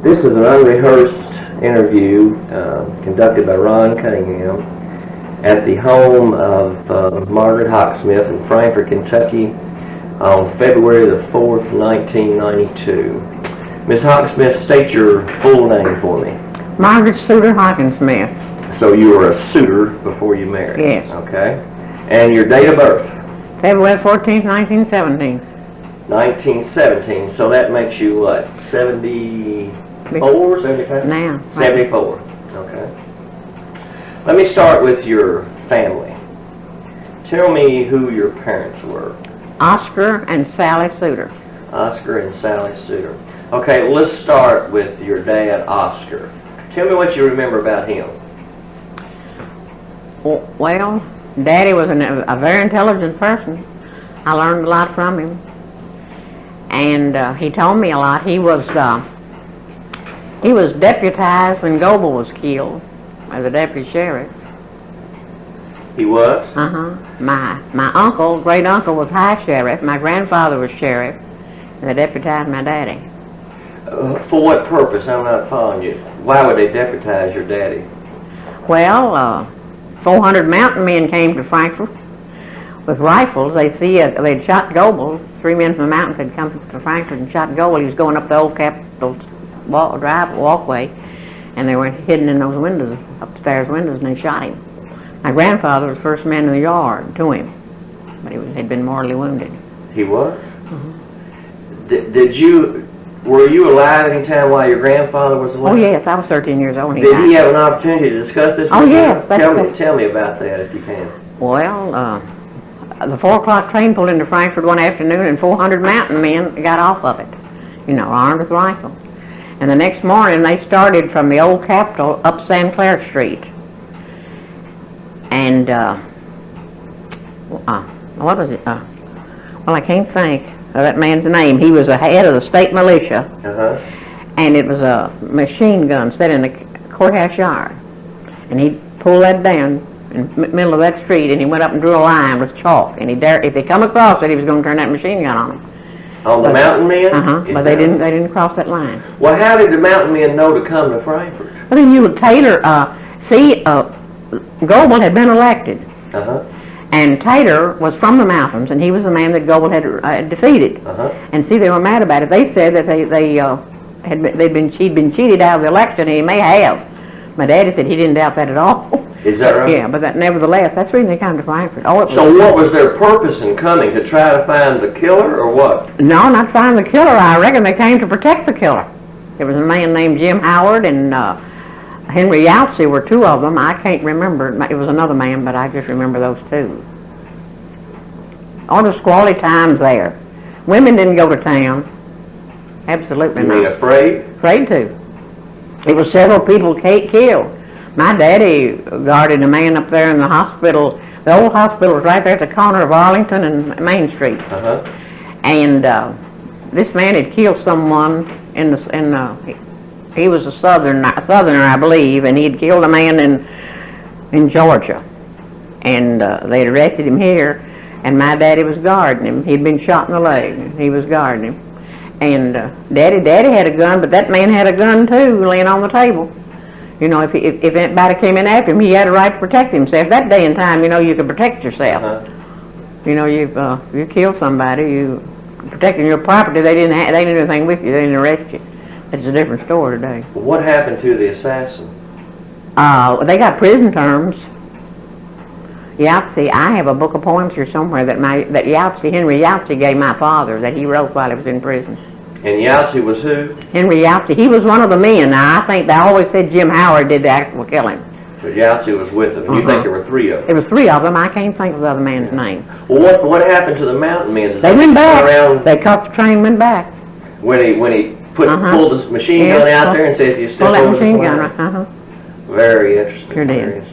This is an unrehearsed interview conducted by Ron Cunningham at the home of Margaret Hawksmith in Frankfort, Kentucky on February the 4th, 1992. Ms. Hawksmith, state your full name for me. Margaret Suter Hawkinsmith. So you were a suitor before you married? Yes. Okay. And your date of birth? February 14th, 1917. 1917. So that makes you what? 74, 75? Now. 74. Okay. Let me start with your family. Tell me who your parents were. Oscar and Sally Suter. Oscar and Sally Suter. Okay, let's start with your dad, Oscar. Tell me what you remember about him. Well, Daddy was a very intelligent person. I learned a lot from him. And he told me a lot. He was deputized when Goebel was killed as a deputy sheriff. He was? Uh-huh. My uncle, great uncle, was high sheriff. My grandfather was sheriff. And they deputized my daddy. For what purpose? I'm not following you. Why would they deputize your daddy? Well, 400 mountain men came to Frankfort with rifles. They'd shot Goebel. 3 men from the mountains had come to Frankfort and shot Goebel. He was going up the old Capitol walkway, and they were hidden in those windows, upstairs windows, and they shot him. My grandfather was the first man in the yard to him, but he'd been mortally wounded. He was? Mm-hmm. Were you alive any time while your grandfather was alive? Oh yes, I was 13 years old. Did he have an opportunity to discuss this? Oh yes. Tell me about that if you can. Well, the 4 o'clock train pulled into Frankfort one afternoon, and 400 mountain men got off of it, armed with rifles. And the next morning they started from the old Capitol up St. Clair Street. And what was it? Well, I can't think of that man's name. He was the head of the state militia. And it was a machine gun set in the courthouse yard. And he pulled that down in the middle of that street, and he went up and drew a line with chalk. And if they come across it, he was going to turn that machine gun on them. On the mountain men? But they didn't cross that line. Well, how did the mountain men know to come to Frankfort? Well, they knew Taylor. Goebel had been elected. And Taylor was from the mountains, and he was the man that Goebel had defeated. And see, they were mad about it. They said that she'd been cheated out of the election, and he may have. My daddy said he didn't doubt that at all. Is that right? Yeah, but nevertheless, that's the reason they come to Frankfort. So what was their purpose in coming? To try to find the killer, or what? No, not find the killer. I reckon they came to protect the killer. There was a man named Jim Howard and Henry Yahtzee were 2 of them. I can't remember. It was another man, but I just remember those 2. All the squally times there. Women didn't go to town. Absolutely not. You mean afraid? Afraid to. It was several people killed. My daddy guarded a man up there in the hospital. The old hospital was right there at the corner of Arlington and Main Street. And this man had killed someone he was a southerner, I believe, and he had killed a man in Georgia. And they'd arrested him here, and my daddy was guarding him. He'd been shot in the leg, and he was guarding him. And Daddy had a gun, but that man had a gun too, laying on the table. If anybody came in after him, he had a right to protect himself. That day and time, you could protect yourself. You killed somebody, you protecting your property. They didn't do anything with you. They didn't arrest you. It's a different story today. What happened to the assassin? They got prison terms. Yahtzee, I have a book of poems here somewhere that Henry Yahtzee gave my father, that he wrote while he was in prison. And Yahtzee was who? Henry Yahtzee. He was one of the men. Now, I think they always said Jim Howard did the actual killing. But Yahtzee was with them. You think there were 3 of them? There was 3 of them. I can't think of the other man's name. Well, what happened to the mountain men? They went back. They caught the train and went back. When he pulled his machine gun out there and said, if you step over the line? Very interesting. Sure did.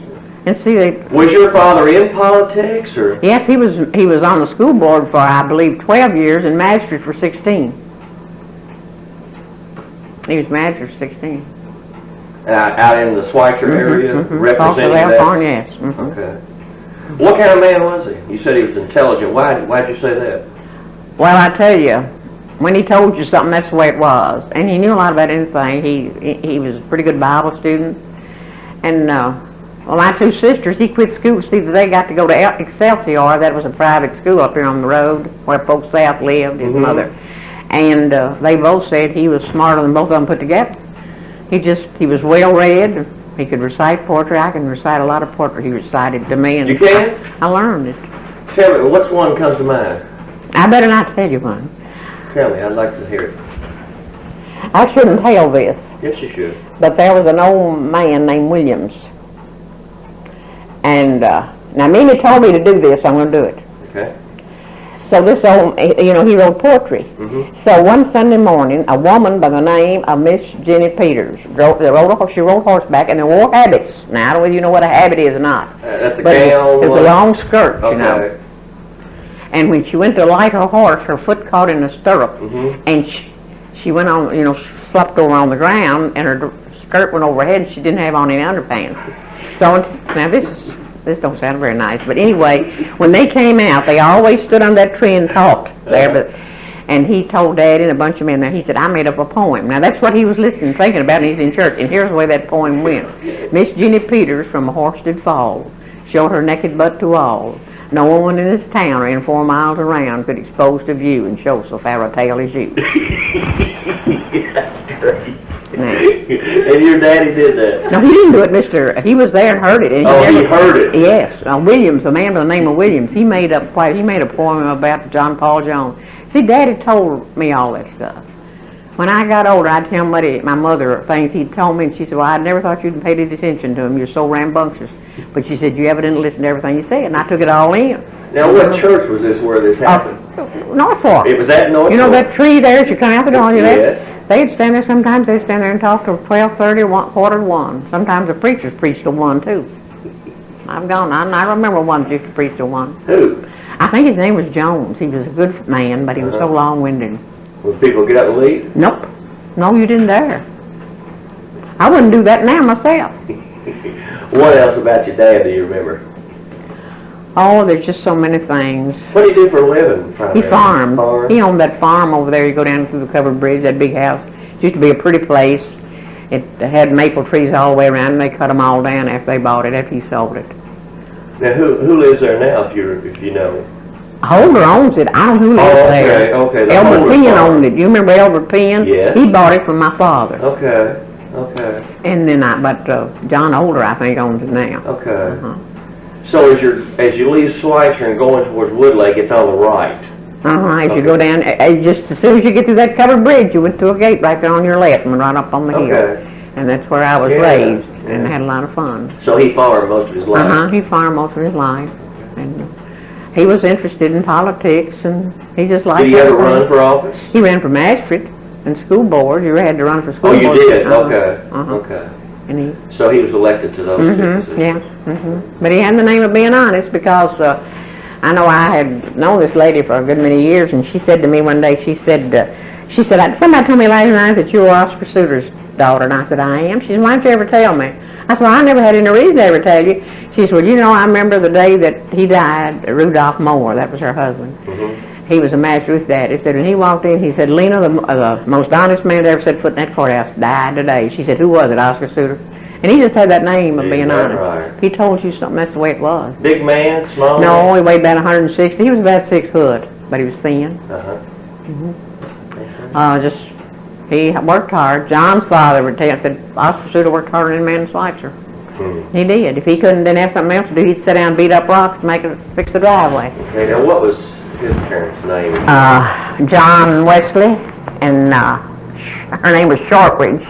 And see, was your father in politics, or? Yes, he was on the school board for, I believe, 12 years and magistrate for 16. He was magistrate for 16. Out in the Switzer area, representing that? Yes. Okay. What kind of man was he? You said he was intelligent. Why'd you say that? Well, I tell you, when he told you something, that's the way it was. And he knew a lot about anything. He was a pretty good Bible student. And, well, my two sisters, he quit school. See, they got to go to Excelsior. That was a private school up here on the road where folks South lived, his mother. And they both said he was smarter than both of them put together. He was well-read. He could recite poetry. I can recite a lot of poetry he recited to me. And You can? I learned it. Tell me, what's one comes to mind? I better not tell you one. Tell me, I'd like to hear it. I shouldn't tell this, Yes, you should. but there was an old man named Williams. And now Minnie told me to do this, I'm going to do it. Okay. So this old, he wrote poetry. So one Sunday morning, a woman by the name of Miss Jenny Peters she rode horseback and they wore habits. Now, I don't know whether you know what a habit is or not. That's a But gown. it's a long skirt, Okay. you know. And when she went to light her horse, her foot caught in a stirrup, and she went on, flopped over on the ground, and her skirt went over her head, and she didn't have on any underpants. So now this don't sound very nice, but anyway, when they came out, they always stood on that tree and talked there. And he told Daddy and a bunch of men there, he said, I made up a poem. Now that's what he was listening, thinking about, and he's in church. And here's the way that poem went. Miss Jenny Peters from a horse did fall, showed her naked butt to all. No one in this town or in 4 miles around could expose to view and show so fair a tale as you. That's great. Now, And your daddy did that? no, he didn't do it, he was there and heard it. And He heard it? Yes. Williams, a man by the name of Williams, he made a poem about John Paul Jones. See, Daddy told me all that stuff. When I got older, I'd tell my mother things he'd told me, and she said, well, I never thought you'd paid any attention to him. You're so rambunctious. But she said, you evidently listened to everything you said, and I took it all in. Now, what church was this where this happened? North Fork. It was at North Fork? You know that tree there as you come out the door? Yes. They'd stand there sometimes. They'd stand there and talk till 12:30, 1:45. Sometimes the preachers preached till 1, too. I've gone. I remember one that used to preach till 1. Who? I think his name was Jones. He was a good man, but he was so long-winded. Would people get up and leave? Nope. No, you didn't dare. I wouldn't do that now myself. What else about your dad do you remember? Oh, there's just so many things. What did he do for a living? He primarily? farmed. Farmed? He owned that farm over there. You go down through the covered bridge, that big house. It used to be a pretty place. It had maple trees all the way around, and they cut them all down after they bought it, after he sold it. Now, who lives there now, if you know? Holder owns it. I don't know who lives there. Okay. The Albert Holder Penn farm. owned it. You remember Albert Penn? Yes. He bought it from my father. Okay. And then John Holder, I think, owns it now. Okay. So as you leave Switzer and going towards Woodlake, it's on the right. If you go down, just as soon as you get through that covered bridge, you went to a gate right there on your left and went right up on the hill. And that's where I was raised and had a lot of fun. So he farmed most of his life? He farmed most of his life. And he was interested in politics, and he just liked Did he ever run for office? He ran for magistrate and school board. You had to run for school board. board. Oh, you did? Okay. And so he was elected to those two positions? But he had the name of being honest, because I know I had known this lady for a good many years, and she said to me one day, she said, somebody told me last night that you were Oscar Suter's daughter, and I said, I am. She said, why didn't you ever tell me? I said, well, I never had any reason to ever tell you. She said, well, I remember the day that he died, Rudolph Moore, that was her husband. He was a master with Dad. He said, when he walked in, he said, Lena, the most honest man that ever set foot in that courthouse, died today. She said, who was it, Oscar Suter? And he just had that name of being honest. Right. He told you something, that's the way it was. Big man, small? No, he weighed about 160. He was about 6 foot, but he was thin. He worked hard. John's father would tell, said Oscar Suter worked harder than any man in Switzer. He did. If he couldn't then have something else to do, he'd sit down and beat up rocks to fix the driveway. Okay, now what was his parents' name? John Wesley, and her name was Shortridge.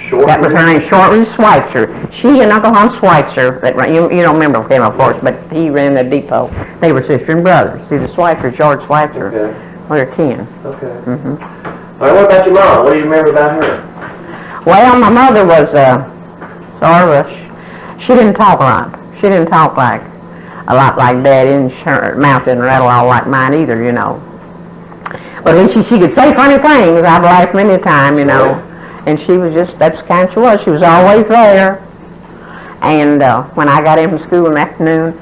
Shortridge? That was her name, Shortridge Switzer. She and Uncle Hans Switzer, you don't remember him, of course, but he ran the depot. They were sister and brothers. See, the Switzer, George Switzer, they're kin. Okay. All right, what about your mom? What do you remember about her? Well, my mother was she didn't talk a lot. She didn't talk like a lot like Daddy, and her mouth didn't rattle all like mine either, But when she could say funny things, I've laughed many a time, And she was that's the kind she was. She was always there. And when I got in from school in the afternoon,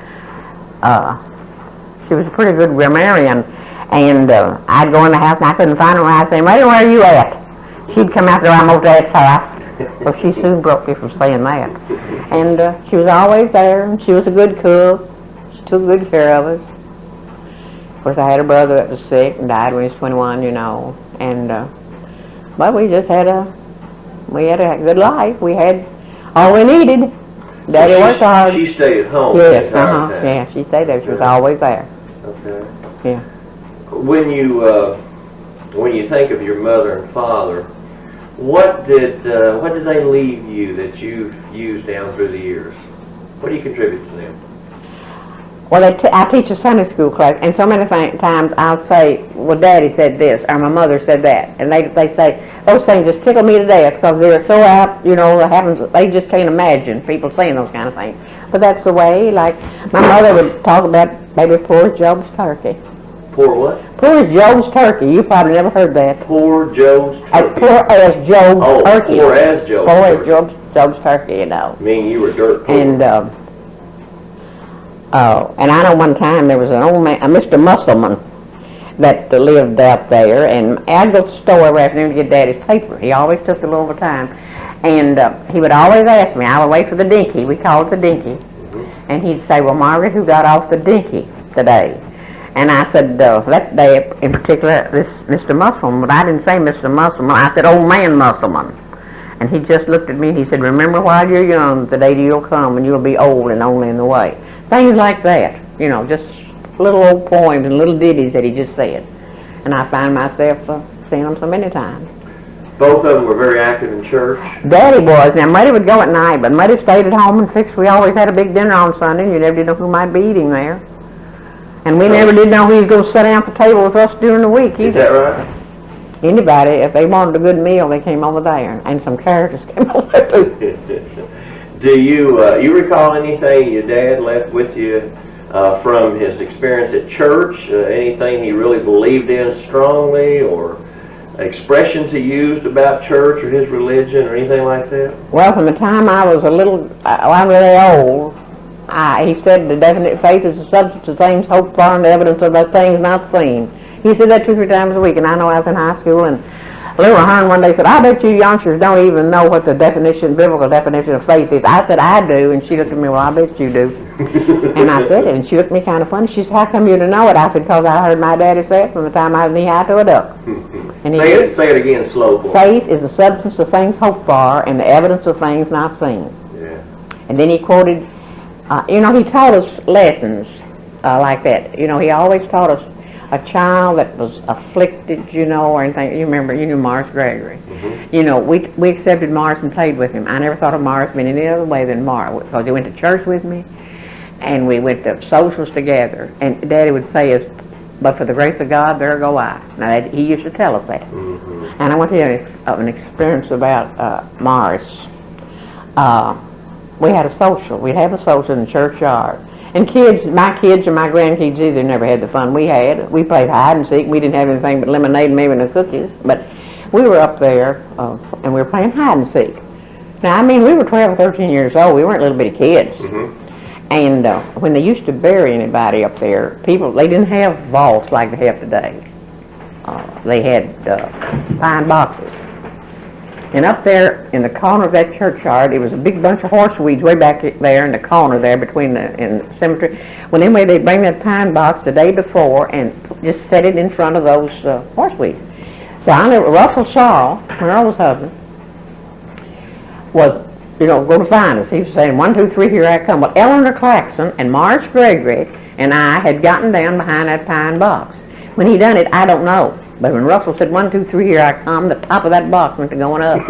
she was a pretty good grammarian. And I'd go in the house and I couldn't find her. I'd say, "Mother, where are you at?" She'd come out there, "I'm over at Dad's house." Well, she soon broke me from saying that. And she was always there, and she was a good cook. She took good care of us. Of course, I had a brother that was sick and died when he was 21, you know. And but we just had a good life. We had all we needed. Daddy worked hard. She stayed at home. Yes, yeah, she stayed there. She was always there. Okay. Yeah. When you think of your mother and father, what did they leave you that you've used down through the years? What do you contribute to them? Well, I teach a Sunday school class, and so many times I'll say, "Well, Daddy said this," or "My mother said that," and they say those things just tickle me to death because they're so out, you know. They just can't imagine people saying those kind of things. But that's the way. Like my mother would talk about maybe poor Job's turkey. Poor what? Poor Job's turkey. You probably never heard that. Poor Joe's turkey. Poor as Job's turkey. Poor as Joe's Poor turkey. as Job's turkey, you know. Meaning you were dirt poor. And and I know one time there was an old man, a Mr. Musselman, that lived out there, and I'd go to the store every afternoon to get Daddy's paper. He always took a little time, and he would always ask me. I would wait for the dinky. We called it the dinky, and he'd say, "Well, Margaret, who got off the dinky today?" And I said, that day in particular, this Mr. Musselman, but I didn't say Mr. Musselman. I said, "Old man Musselman." And he just looked at me and he said, "Remember while you're young, the day you'll come and you'll be old and only in the way." Things like that, you know, just little old poems and little ditties that he just said. And I find myself saying them so many times. Both of them were very active in church. Daddy was. Now, Muddy would go at night, but Muddy stayed at home and fixed. We always had a big dinner on Sunday, and you never did know who might be eating there. And we never did know who was going to sit down at the table with us during the week either. Is that right? Anybody, if they wanted a good meal, they came over there, and some characters came over there too. Do you recall anything your dad left with you from his experience at church? Anything he really believed in strongly, or expressions he used about church or his religion or anything like that? Well, from the time I was I'm really old, he said the definite faith is the substance of things hoped for and the evidence of those things not seen. He said that 2 or 3 times a week, and I know I was in high school, and Lil Hearn one day said, "I bet you youngsters don't even know what the biblical definition of faith is." I said, "I do," and she looked at me, "Well, I bet you do." And I said it, and she looked at me kind of funny. She said, "How come you to know it?" I said, "Because I heard my daddy say it from the time I was knee-high to a duck." And say it again slow. Faith is the substance of things hoped for and the evidence of things not seen. Yeah. And then he quoted, he taught us lessons like that. You know, he always taught us a child that was afflicted, or anything. You knew Morris Gregory. Mm-hmm. You know, we accepted Morris and played with him. I never thought of Morris being any other way than Morris, because he went to church with me, and we went to socials together. And Daddy would say, "But for the grace of God, there go I." Now, he used to tell us that. Mm-hmm. And I want to tell you an experience about Morris. We had a social. We'd have a social in the churchyard. And my kids or my grandkids either never had the fun we had. We played hide and seek. We didn't have anything but lemonade and maybe no cookies. But we were up there, and we were playing hide and seek. Now, we were 12 or 13 years old. We weren't little bitty kids. Mm-hmm. And when they used to bury anybody up there, they didn't have vaults like they have today. They had pine boxes. And up there in the corner of that churchyard, it was a big bunch of horseweeds way back there in the corner there between the cemetery. Well, anyway, they'd bring that pine box the day before and just set it in front of those horseweeds. So I knew Russell Shaw, Earl's husband, was, go to find us. He was saying, 1, 2, 3, here I come. Well, Eleanor Claxton and Morris Gregory and I had gotten down behind that pine box. When he done it, I don't know. But when Russell said, 1, 2, 3, here I come, the top of that box went to going up.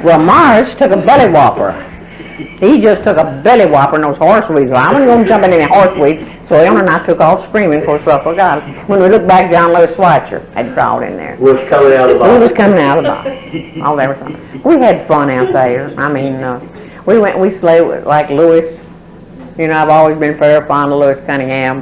Well, Morris took a belly whopper. He just took a belly whopper in those horseweeds. Well, I wasn't going to jump in any horseweeds, so Eleanor and I took off screaming. Of course, Russell got us. When we looked back, John Lewis Switzer had crawled in there. Was coming out of the box. He was coming out of the box. Oh, there was something. We had fun out there. We slayed like Lewis. I've always been very fond of Lewis Cunningham.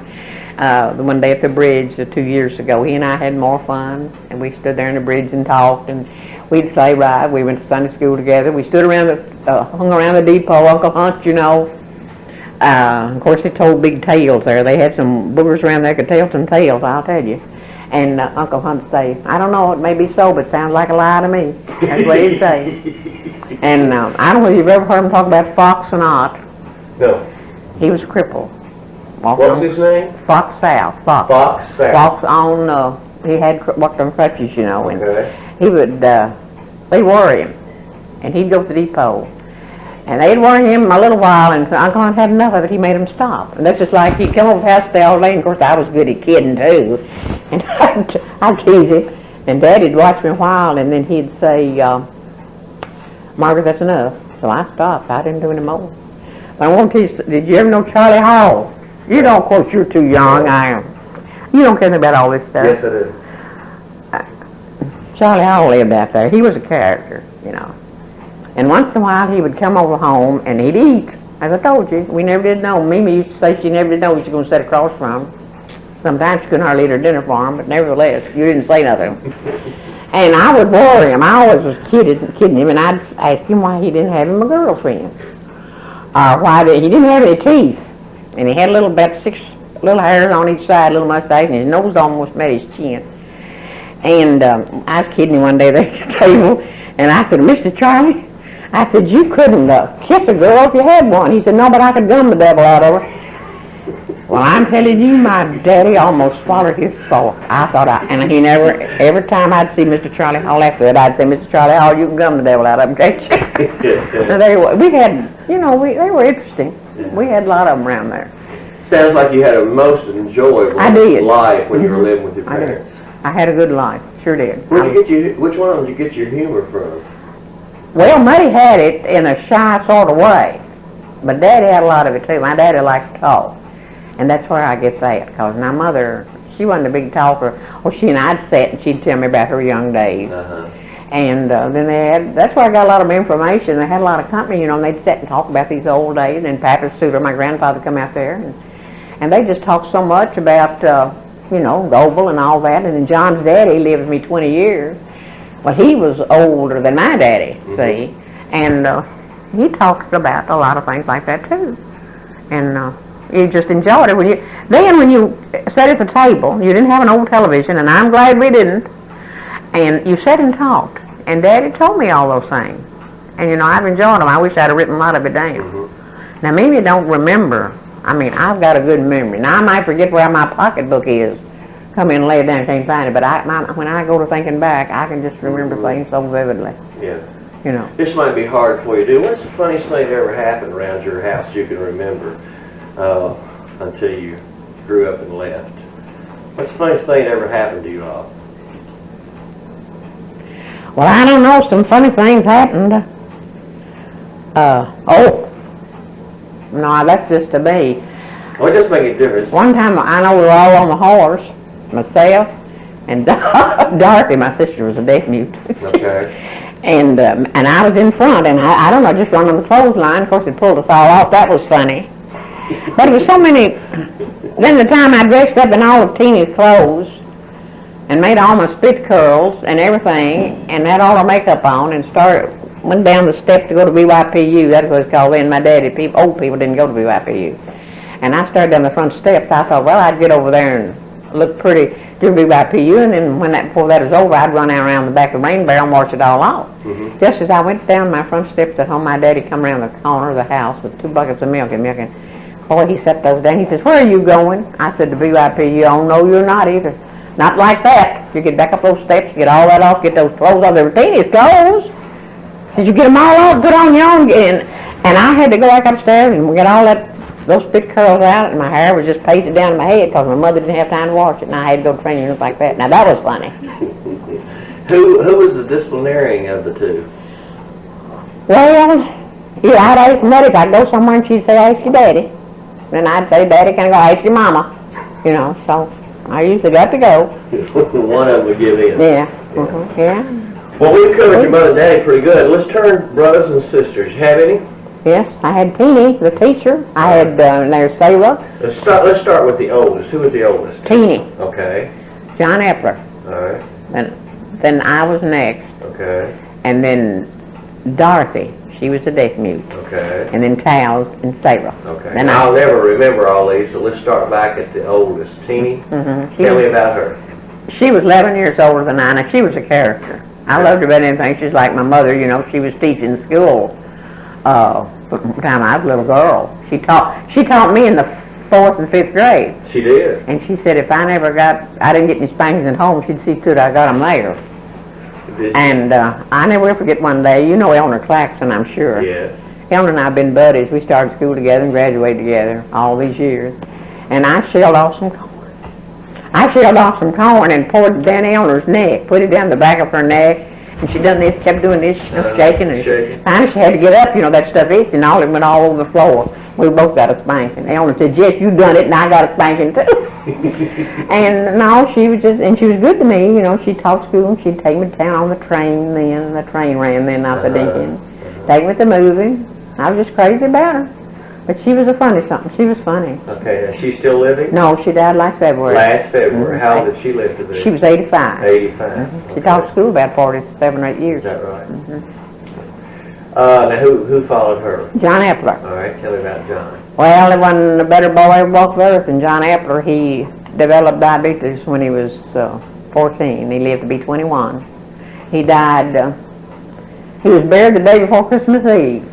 The one day at the bridge 2 years ago, he and I had more fun, and we stood there on the bridge and talked, and we'd sleigh ride. We went to Sunday school together. We stood around hung around the depot, Uncle Hunt, Of course, they told big tales there. They had some boogers around there could tell some tales, I'll tell you. And Uncle Hunt would say, I don't know, it may be so, but it sounds like a lie to me. That's what he'd say. And I don't know if you've ever heard him talk about Fox and Ott. No. He was crippled. What was his name? Fox South. Fox. Fox South. Fox on, he had walked on crutches, you know, and Okay. he would, they'd worry him, and he'd go to the depot. And they'd worry him a little while, and Uncle Hunt had enough of it, he made him stop. And that's just like, he'd come over past the old lady, and of course I was good at kidding too, and I'd tease him, and Daddy'd watch me a while, and then he'd say, Margaret, that's enough. So I stopped, I didn't do any more. But I want to tell you, did you ever know Charlie Hall? You don't, of course, you're too young, I am. You don't care anything about all this stuff. Yes, I do. Charlie Hall lived out there. He was a character, you know. And once in a while, he would come over home and he'd eat. As I told you, we never did know. Mimi used to say she never did know what you were going to sit across from him. Sometimes she couldn't hardly eat her dinner for him, but nevertheless, you didn't say nothing. And I would worry him. I always was kidding him, and I'd ask him why he didn't have him a girlfriend. Or why he didn't have any teeth. And he had about 6 little hairs on each side, little mustache, and his nose almost met his chin. And I was kidding him one day there at the table, and I said, Mr. Charlie, I said, you couldn't kiss a girl if you had one. He said, no, but I could gum the devil out of her. Well, I'm telling you, my daddy almost swallowed his fork. And he never, every time I'd see Mr. Charlie Hall after that, I'd say, Mr. Charlie Hall, you can gum the devil out of him, can't you? So we had, you know, they were interesting. We had a lot of them around there. Sounds like you had a most enjoyable life when you were living with your parents. I had a good life, sure did. Which one of them did you get your humor from? Well, Muddy had it in a shy sort of way, but Daddy had a lot of it too. My daddy liked to talk, and that's where I get that, because my mother, she wasn't a big talker. Well, she and I'd sit and she'd tell me about her young days. And then that's where I got a lot of information. They had a lot of company, you know, and they'd sit and talk about these old days. And Pappy Suter, my grandfather, come out there, and they just talked so much about, you know, Goebel and all that. And then John's daddy lived with me 20 years. Well, he was older than my daddy, see, and he talked about a lot of things like that too. And you just enjoyed it. When you sat at the table, you didn't have an old television, and I'm glad we didn't. And you sat and talked, and Daddy told me all those things. And you know, I've enjoyed them. I wish I'd have written a lot of it down. Now, maybe I don't remember. I mean, I've got a good memory. Now, I might forget where my pocketbook is. Come in and lay it down and can't find it. But when I go to thinking back, I can just remember things so vividly. Yeah. You know. This might be hard for you to do. What's the funniest thing that ever happened around your house you can remember until you grew up and left? What's the funniest thing that ever happened to you all? Well, I don't know. Some funny things happened. No, that's just to me. Well, it doesn't make a difference. One time, I know we were all on the horse, myself, and Dorothy, my sister, was a deaf mute. Okay. And I was in front, and I don't know, just run on the clothesline. Of course, it pulled us all off. That was funny. But it was so many. Then the time I dressed up in all of Teeny's clothes, and made all my spit curls and everything, and had all her makeup on, and went down the steps to go to BYPU. That's what it's called then. My daddy, old people didn't go to BYPU. And I started down the front steps. I thought, well, I'd get over there and look pretty to BYPU, and then before that was over, I'd run out around the back of the rain barrel and wash it all off. Just as I went down my front steps at home, my daddy come around the corner of the house with 2 buckets of milk, and boy, he set those down. He says, where are you going? I said, to BYPU. Oh, no, you're not either. Not like that. You get back up those steps, get all that off, get those clothes off. They were Teeny's clothes. Did you get them all off? Good on your own. And I had to go back upstairs and get all those spit curls out, and my hair was just pasted down in my head because my mother didn't have time to wash it, and I had to go to training rooms like that. Now, that was funny. Who was the disciplinarian of the two? Well, I'd ask Muddy if I'd go somewhere, and she'd say, ask your daddy. Then I'd say, Daddy, can I go ask your mama? You know, so I usually got to go. One of them would give in. Yeah. Yeah. Well, we've covered your mother and daddy pretty good. Let's turn brothers and sisters. You have any? Yes, I had Teeny, the teacher. I had there's Sarah. Let's start with the oldest. Who was the oldest? Teeny. Okay. John Epler. All right. Then I was next. Okay. And then Dorothy. she was the deaf mute. Okay. And then Tal and Sarah. Okay. Then I'll never remember all these, so let's start back at the oldest. Teeny, tell me about her. She was 11 years older than I, and she was a character. I loved her better than anything. She's like my mother, you know. She was teaching school from the time I was a little girl. She taught me in the 4th and 5th grade. She did. And she said if I didn't get any spankings at home, she'd see to it I got them there. Did And I never will forget one day, you know Eleanor Claxton, I'm sure. Yes. Eleanor and I have been buddies. We started school together and graduated together all these years. And I shelled off some corn. And poured it down Eleanor's neck, put it down the back of her neck. And she done this, kept doing this, shaking. And finally she had to get up, you know, that stuff itched and all it went all over the floor. We both got a spanking. Eleanor said, yes, you done it, and I got a spanking too. And no, she was good to me, you know. She taught school, and she'd take me to town on the train then. The train ran then out the Deacon. Take me to the movie. I was just crazy about her. But she was a funny something. She was funny. Okay, now she's still living? No, she died last February. Last February. How old did she live to be? She was 85. 85. She taught school about 47 or 8 years. Is that right? Now who followed her? John Epler. All right, tell me about John. Well, there wasn't a better boy ever walked the earth than John Epler. He developed diabetes when he was 14. He lived to be 21. He died, he was buried the day before Christmas Eve.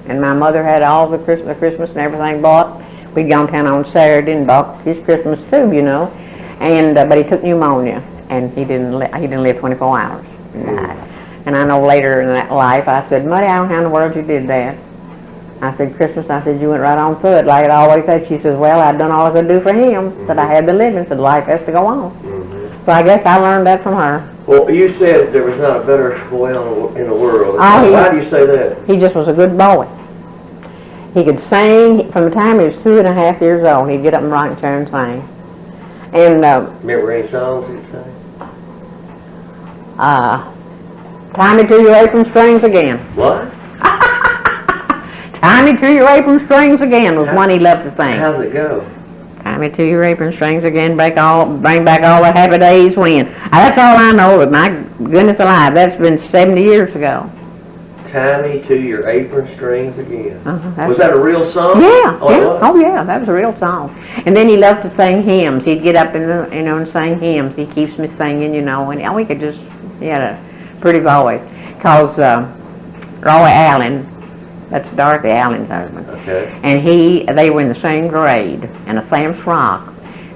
And my mother had all the Christmas and everything bought. We'd gone down on Saturday and bought his Christmas too, you know. And but he took pneumonia, and he didn't live 24 hours. He died. And I know later in that life, I said, Muddy, I don't know how in the world you did that. I said, Christmas, I said, you went right on through it like it always said. She says, well, I'd done all I could do for him. Said I had to live, and said life has to go on. So I guess I learned that from her. Well, you said there was not a better boy in the world. Oh, Why do you say that? He just was a good boy. He could sing from the time he was 2.5 years old. He'd get up and rock and chair and sing. And remember any songs he'd sing? Tie me to your apron strings again. What? Tie me to your apron strings again was one he loved to sing. How's it go? Tie me to your apron strings again, bring back all the happy days when. That's all I know, but my goodness alive, that's been 70 years ago. Tie me to your apron strings again. Uh-huh, was that a real song? Yeah, oh, yeah. Oh yeah, that was a real song. And then he loved to sing hymns. He'd get up and and sing hymns. He keeps me singing, you know, and we could just, he had a pretty voice. Cause Roy Allen, that's Dorothy Allen's husband. Okay. And they were in the same grade, and a Sam Schrock.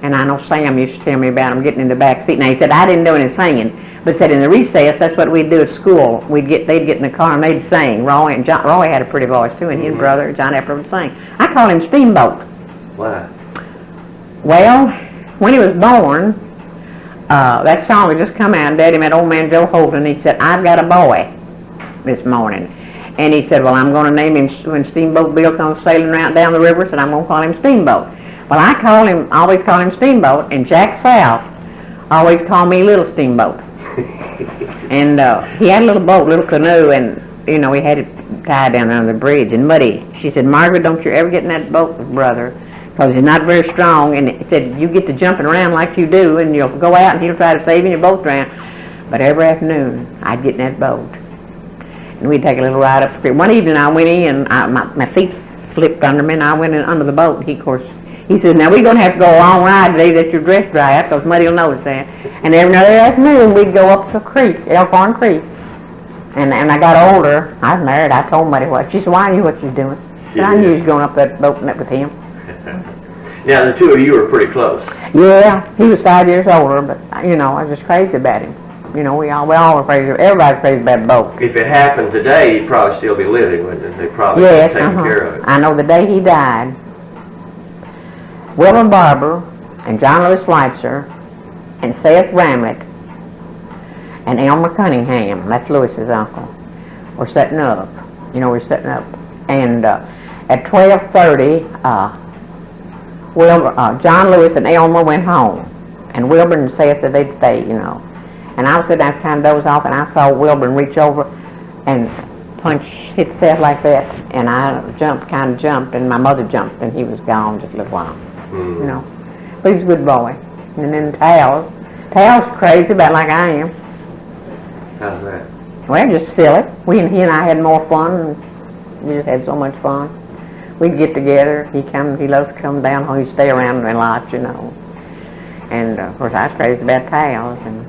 And I know Sam used to tell me about him getting in the back seat. Now he said I didn't do any singing, but said in the recess that's what we'd do at school. They'd get in the car and they'd sing. Roy had a pretty voice too, and his brother John Epler would sing. I call him Steamboat. Why? Well, when he was born, that song had just come out, and Daddy met old man Joe Holton. He said, I've got a boy this morning. And he said, well, I'm going to name him, when Steamboat Bill comes sailing around down the river, said, I'm going to call him Steamboat. Well, I always call him Steamboat, and Jack South always called me Little Steamboat. And he had a little boat, little canoe, and, you know, he had it tied down under the bridge. And Muddy, she said, Margaret, don't you ever get in that boat with brother, because he's not very strong. And he said, you get to jumping around like you do, and you'll go out and he'll try to save you and your boat drown. But every afternoon, I'd get in that boat. And we'd take a little ride up the creek. One evening I went in, my feet slipped under me, and I went in under the boat. He said, now we're going to have to go a long ride today that your dress dry out, because Muddy will notice that. And every other afternoon we'd go up to a creek, Elkhorn Creek. And I got older. I was married. I told Muddy what. She said, well, I knew what you was doing. And I knew you was going up that boat and up with him. Now the two of you were pretty close. Yeah, he was 5 years older, but, you know, I was just crazy about him. You know, we all were crazy. Everybody's crazy about the boat. If it happened today, he'd probably still be living, wouldn't it? They'd probably yes, taken care of it. I know the day he died, Wilbur Barber and John Lewis Switzer and Seth Ramlett and Elmer Cunningham, that's Lewis's uncle, were setting up. You know, we're setting up. And at 12:30, John Lewis and Elmer went home. And Wilbur and Seth said they'd stay, you know. And I was sitting there kind of dozed off, and I saw Wilbur reach over and hit Seth like that. And I kind of jumped, and my mother jumped, and he was gone just a little while. You know. But he was a good boy. And then Tal's crazy about like I am. How's that? Well, just silly. He and I had more fun We just had so much fun. We'd get together. He loves to come down home. He'd stay around a lot, you know. And of course, I was crazy about Tals, and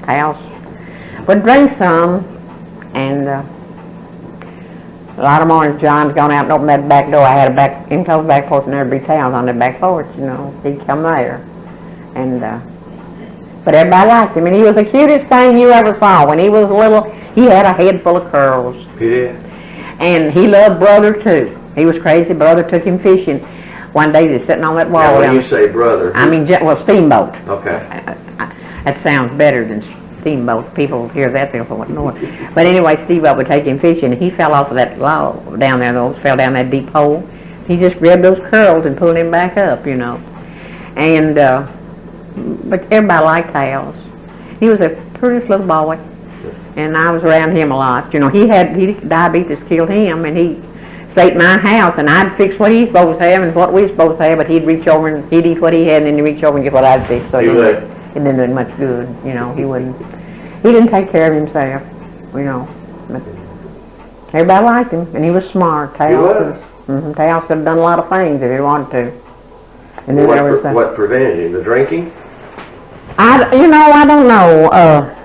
Tals would drink some, and a lot of mornings John's gone out and opened that back door. I had a enclosed back porch, and there'd be Tals on the back porch, you know. He'd come there, and but everybody liked him, and he was the cutest thing you ever saw. When he was little, he had a head full of curls. He did. And he loved Brother too. He was crazy. Brother took him fishing. One day, he's sitting on that wall. Now, when you say brother, I mean, well, steamboat. okay. That sounds better than steamboat. People hear that, they'll go, what no. But anyway, steamboat would take him fishing, and he fell off of that log down there, fell down that deep hole. He just grabbed those curls and pulled him back up, you know. And, but everybody liked Tals. He was a pretty little boy, and I was around him a lot. You know, diabetes killed him, and he stayed at my house, and I'd fix what he's supposed to have and what we're supposed to have, but he'd reach over and he'd eat what he had, and then he'd reach over and get what I'd fix. So it didn't do much good, you know. He didn't take care of himself, you know. But everybody liked him, and he was smart. He was. Tals could have done a lot of things if he wanted to. And then what prevented him? The drinking? I don't know.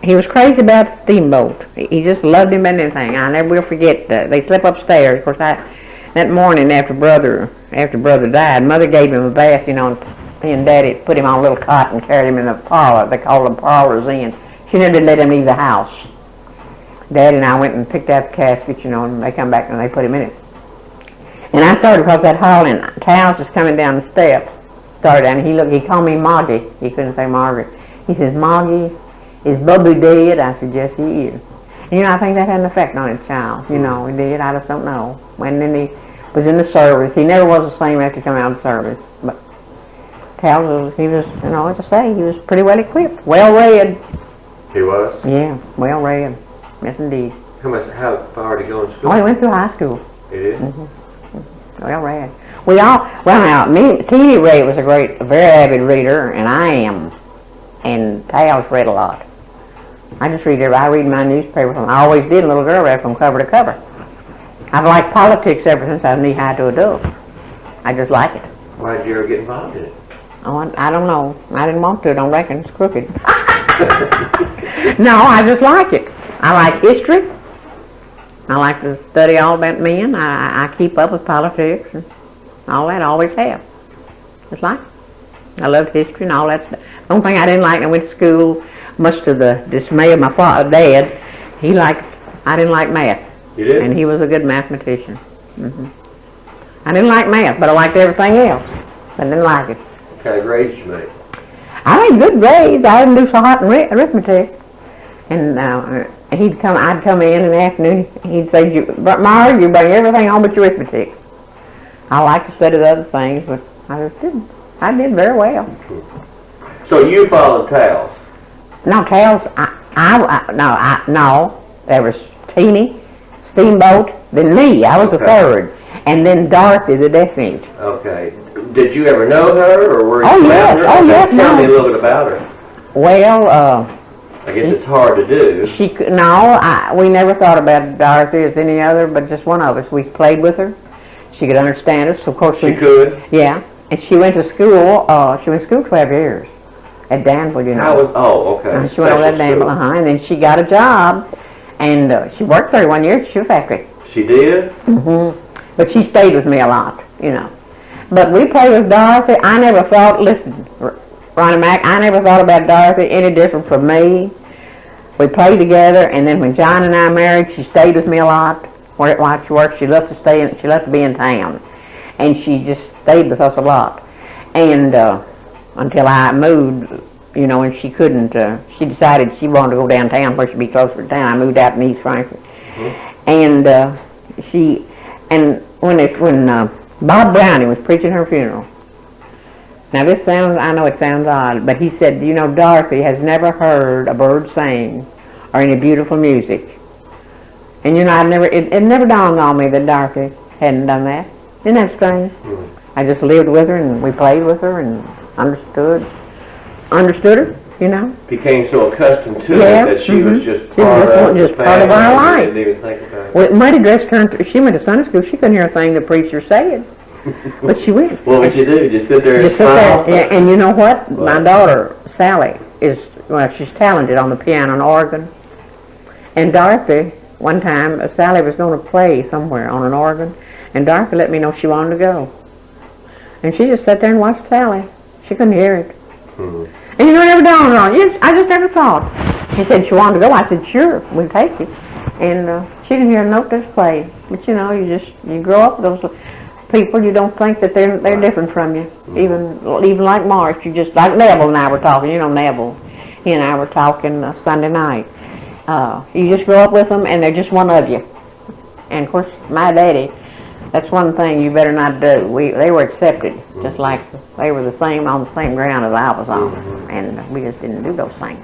He was crazy about Steamboat. He just loved him and everything. I never will forget they slept upstairs. Of course, that morning after brother died, Mother gave him a bath, you know, and he and Daddy put him on a little cot and carried him in the parlor. They called them parlors in. She never did let him leave the house. Daddy and I went and picked out the casket, you know, and they come back and they put him in it. And I started across that hall, and Tals was coming down the steps. Started down, and he called me Moggy. He couldn't say Margaret. He says, Moggy, is Bubby dead? I said, yes, he is. And, you know, I think that had an effect on his child. You know, he did. I just don't know. And then he was in the service. He never was the same after coming out of service. But Tals he was, you know, as I say, he was pretty well equipped. Well read. He was? Yeah, well read. Yes, indeed. How far did he go in school? Oh, he went through high school. He did? Well read. Teeny Ray was a very avid reader, and I am. And Tals read a lot. I just read I read my newspaper I always did, little girl, read from cover to cover. I've liked politics ever since I was knee-high to adult. I just like it. Why did you ever get involved in it? Oh, I don't know. I didn't want to. Don't reckon it's crooked. No, I just like it. I like history. I like to study all about men. I keep up with politics and all that. I always have. Just like it. I loved history and all that stuff. The only thing I didn't like when I went to school, much to the dismay of my dad, I didn't like math. You did? And he was a good mathematician. I didn't like math, but I liked everything else. I didn't like it. What kind of grades did you make? I made good grades. I didn't do so hot in arithmetic. And I'd come in the afternoon, he'd say, Mara, you bring everything home but your arithmetic. I like to study the other things, but I just didn't. I did very well. So you followed Tals? No, Tals, no. There was Teeny, Steamboat, then me. I was the third. And then Dorothy, the deaf mute. Okay. Did you ever know her, or were you yes. her? Oh, yes. Tell me a little bit about her. Well, I guess it's hard to do. We never thought about Dorothy as any other, but just one of us. We played with her. She could understand us, of course. She could? Yeah. And she went to school, 12 years at Danville, you know. Okay. She went over at Danville, and then she got a job, and she worked 31 years at the shoe factory. She did? But she stayed with me a lot, you know. But we played with Dorothy. I never thought, listen, Ronnie Mac, I never thought about Dorothy any different from me. We played together, and then when John and I married, she stayed with me a lot. While she worked, she loved to be in town. And she just stayed with us a lot. And until I moved, you know, and she couldn't, she decided she wanted to go downtown where she'd be closer to town. I moved out in East Frankfort. And when Bob Browning was preaching her funeral, now I know it sounds odd, but he said, you know, Dorothy has never heard a bird sing or any beautiful music. And you know, it never dawned on me that Dorothy hadn't done that. Isn't that strange? I just lived with her, and we played with her and understood. understood her, you know. Became so accustomed to Yeah, it that she was just She was part just of the part of our family. life. Didn't even think about it. Well, Muddy dressed her, she went to Sunday school, she couldn't hear a thing the preacher said, but she went. What would you do? Just sit there and Just sit smile? there, yeah, and you know what? My What? daughter, Sally, she's talented on the piano and organ. And Dorothy, one time, Sally was going to play somewhere on an organ, and Dorothy let me know she wanted to go. And she just sat there and watched Sally. She couldn't hear it. Hmm. And you know, it never dawned on you. I just never thought. She said she wanted to go. I said, sure, we'll take you. And she didn't hear a note that's played. But you know, you grow up with those people, you don't think that they're different from you. Even like Marsh, you just, like Neville and I were talking, you know Neville, he and I were talking Sunday night. You just grow up with them and they're just one of you. And of course, my daddy, that's one thing you better not do. They were accepted, just like they were the same on the same ground as I was on, and we just didn't do those things.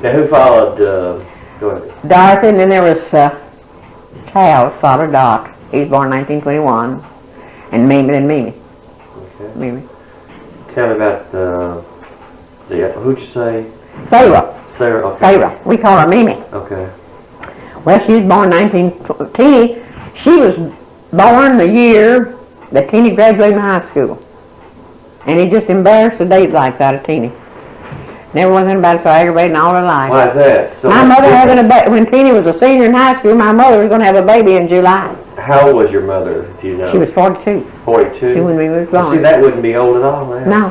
Now, who followed? Go ahead. Dorothy, and then there was Cal's father, Doc. He was born in 1921, and Mimi. Okay. Mimi. Tell me about who'd you say? Sarah. Sarah. Okay. Sarah. We call her Mimi. Okay. Well, she was born in 1920. She was born the year that Teeny graduated from high school. And he just embarrassed the date like that of Teeny. Never was anybody so aggravating all her life. Why is that? So My mother having a baby, when Teeny was a senior in high school, my mother was going to have a baby in July. How old was your mother, do you know? She was 42. 42? When we was Well, born. see, that wouldn't be old at all, man. No,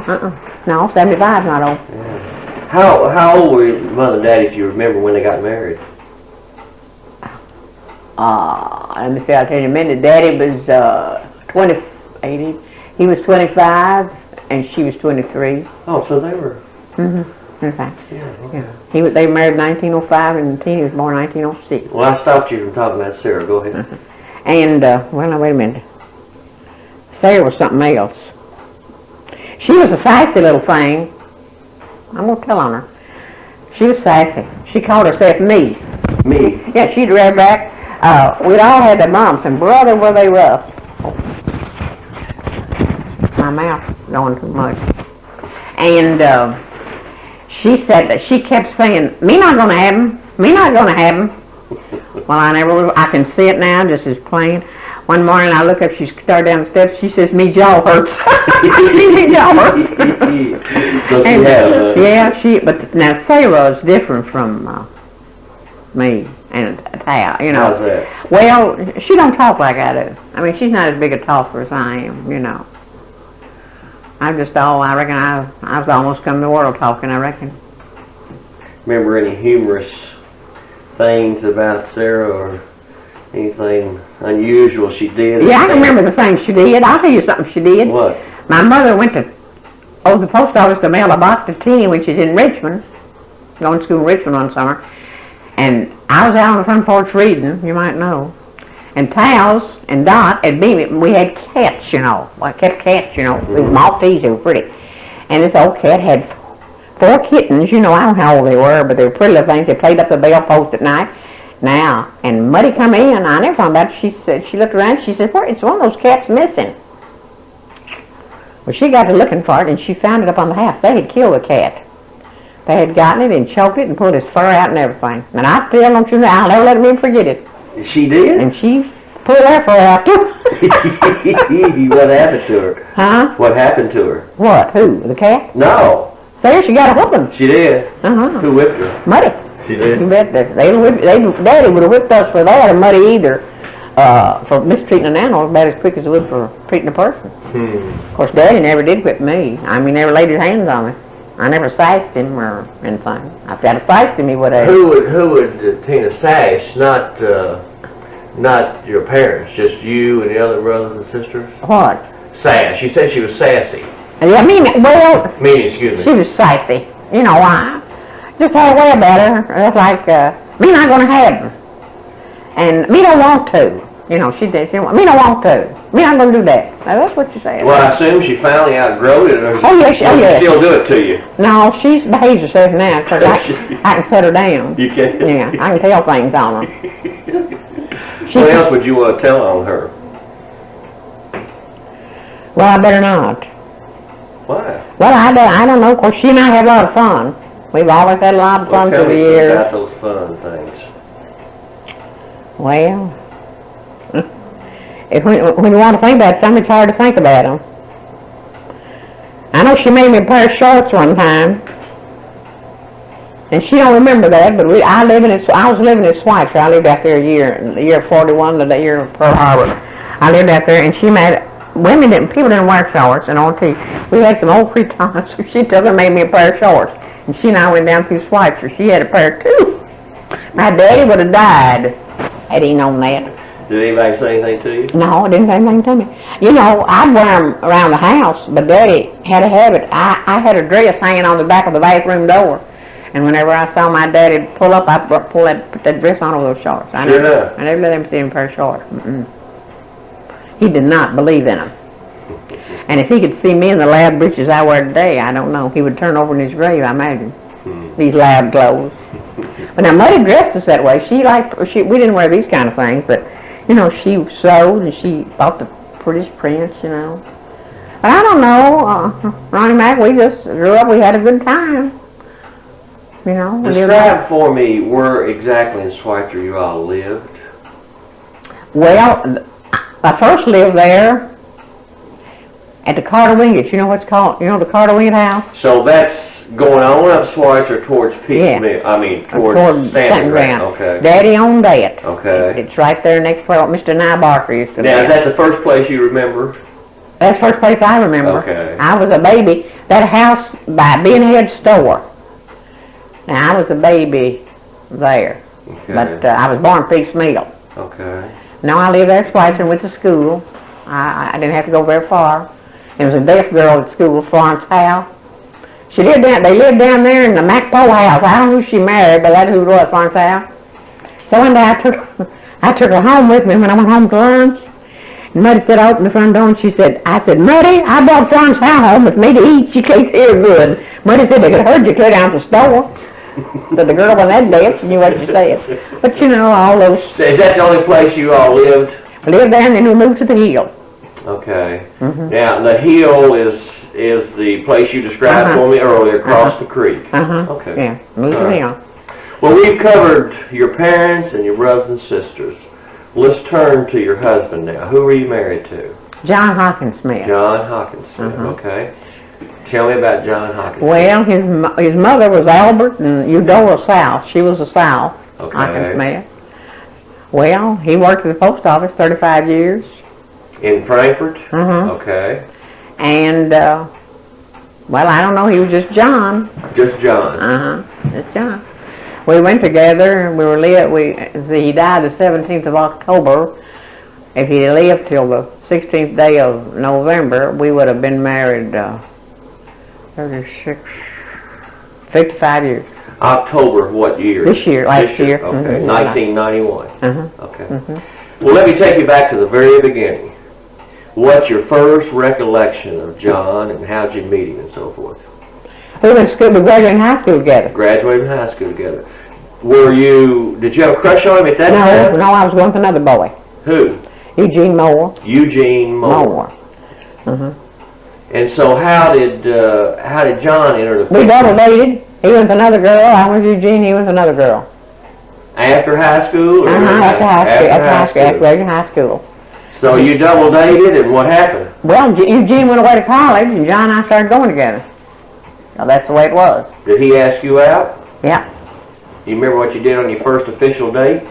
75's not old. Yeah. How old were your mother and daddy, if you remember, when they got married? Let me see, I'll tell you in a minute. Daddy was 80. He was 25, and she was 23. Oh, so they were... In fact, Yeah, okay. yeah. They married in 1905, and Teeny was born in 1906. Well, I stopped you from talking about Sarah. Go ahead. And, well, now, wait a minute. Sarah was something else. She was a sassy little thing. I'm going to tell on her. She was sassy. She called herself Me. Me? Yeah, she'd read back. We'd all had their moms, and brother, were they rough. My mouth going too much. And she said that she kept saying, me not going to have him, me not going to have him. Well, I can see it now, just as plain. One morning I look up, she started down the steps, she says, me jaw hurts. Me jaw hurts. So she had Yeah, but now Sarah is different from me and Tal, you know. How's that? Well, she don't talk like I do. I mean, she's not as big a talker as I am, you know. I reckon I was almost come to the world talking, I reckon. Remember any humorous things about Sarah or anything unusual she did? Yeah, I can remember the things she did. I'll tell you something she did. What? My mother went to the post office to mail a box to Teeny when she's in Richmond, going to school in Richmond one summer. And I was out on the front porch reading, you might know. And Towels and Dot and Beamy, we had cats, you know. I kept cats, you know. These Maltese, they were pretty. And this old cat had 4 kittens, you know, I don't know how old they were, but they were pretty little things. They played up the bell post at night. Now, and Muddy come in, I never found out, she looked around, she said, it's one of those cats missing. Well, she got to looking for it, and she found it up on the house. They had killed the cat. They had gotten it and choked it and pulled his fur out and everything. And I still don't you know, I'll never let me forget it. She did? And she pulled her fur out too. What happened to her? Huh? What happened to her? What? Who? The cat? No. There, she got a whooping. She did? Uh-huh. Who whipped her? Muddy. She did? You bet that. Daddy would have whipped us for that, or Muddy either, for mistreating an animal as bad as quick as he would for treating a person. Of course, Daddy never did whip me. I mean, never laid his hands on me. I never sashed him or anything. If I'd have sashed him, he would have. Who would Tina sash? Not your parents, just you and the other brothers and sisters? What? Sash. You said she was sassy. Yeah, Excuse me. she was sassy. You know why? Just had a way about her. It's like, me not going to have him. And me don't want to. You know, she did. Me don't want to. Me not going to do that. Now, that's what you said. Well, I assume she finally outgrowed it, or yes. she still do it to you? No, she's behaves herself now, because I can set her down. You can? Yeah, I can tell things on her. What else would you want to tell on her? Well, I better not. Why? Well, I don't know. Of course, she and I had a lot of fun. We've always had a lot of fun Tell through the me something years. about those fun things. Well, when you want to think about something, it's hard to think about them. I know she made me a pair of shorts one time, and she don't remember that. But I was living in Switzer. I lived out there the year 41, the year of Pearl Harbor. I lived out there, and she made people didn't wear shorts, and on TV, we had some old cretonnes, so she took and made me a pair of shorts. And she and I went down through Switzer. She had a pair too. My daddy would have died had he known that. Did anybody say anything to you? No, it didn't say anything to me. You know, I'd wear them around the house, but Daddy had a habit. I had a dress hanging on the back of the bathroom door, and whenever I saw my daddy pull up, I'd put that dress on over those shorts. I never let him see him in a pair of shorts. He did not believe in them. And if he could see me in the lab breeches I wear today, I don't know. He would turn over in his grave, I imagine. These lab clothes. But now, Muddy dressed us that way. We didn't wear these kind of things, but, you know, she sewed and she bought the prettiest prints, you know. But I don't know. Ronnie Mac, we just grew up. We had a good time. You know. Describe for me where exactly in Switzer you all lived. Well, I first lived there at the Carter Wingate. You know what's called? You know the Carter Wingate house? So that's going on up Switzer towards towards Stanton Ground. Okay. Daddy owned that. Okay. It's right there next to what Mr. Nye Barker used to Now, live. is that the first place you remember? That's the first place I remember. Okay. I was a baby. That house by Ben Head's store. Now, I was a baby there. Okay. But I was born piecemeal. Okay. No, I lived there twice and went to school. I didn't have to go very far. There was a deaf girl at school, Florence Howe. They lived down there in the MacPo house. I don't know who she married, but that's who it was, Florence Howe. So one day I took her home with me when I went home to lunch. And Muddy said, I opened the front door and I said, Muddy, I brought Florence Howe home with me to eat. She takes here good. Muddy said they could heard you clear down to the store. But the girl wasn't that deaf, she knew what she said. But you know, all those... So is that the only place you all lived? We lived there and then we moved to the Hill. Okay. Now, the Hill is the place you described for me earlier, across the creek. Okay. Yeah, moved to the Hill. Well, we've covered your parents and your brothers and sisters. Let's turn to your husband now. Who were you married to? John Hawkins Smith. John Hawkins Smith, okay. Tell me about John Hawkins. Well, his mother was Albert and Eudora South. She was a South, Okay. Hawkins Smith. Well, he worked at the post office 35 years. In Frankfurt? Okay. And, well, I don't know, he was just John. Just John? Just John. We went together and we were he died the 17th of October. If he lived till the 16th day of November, we would have been married 55 years. October of what year? This year, last year. Okay, 1991. Okay. Well, let me take you back to the very beginning. What's your first recollection of John and how'd you meet him and so forth? We went to school, we graduated in high school together. Graduated high school together. Did you have a crush on him at that time? No, I was going with another boy. Who? Eugene Moore. Eugene Moore. And so how did John enter the picture? We double dated. He was with another girl. I was Eugene. He was another girl. After high school? Or After high school. So you double dated, and what happened? Well, Eugene went away to college, and John and I started going together. So that's the way it was. Did he ask you out? Yeah. You remember what you did on your first official date?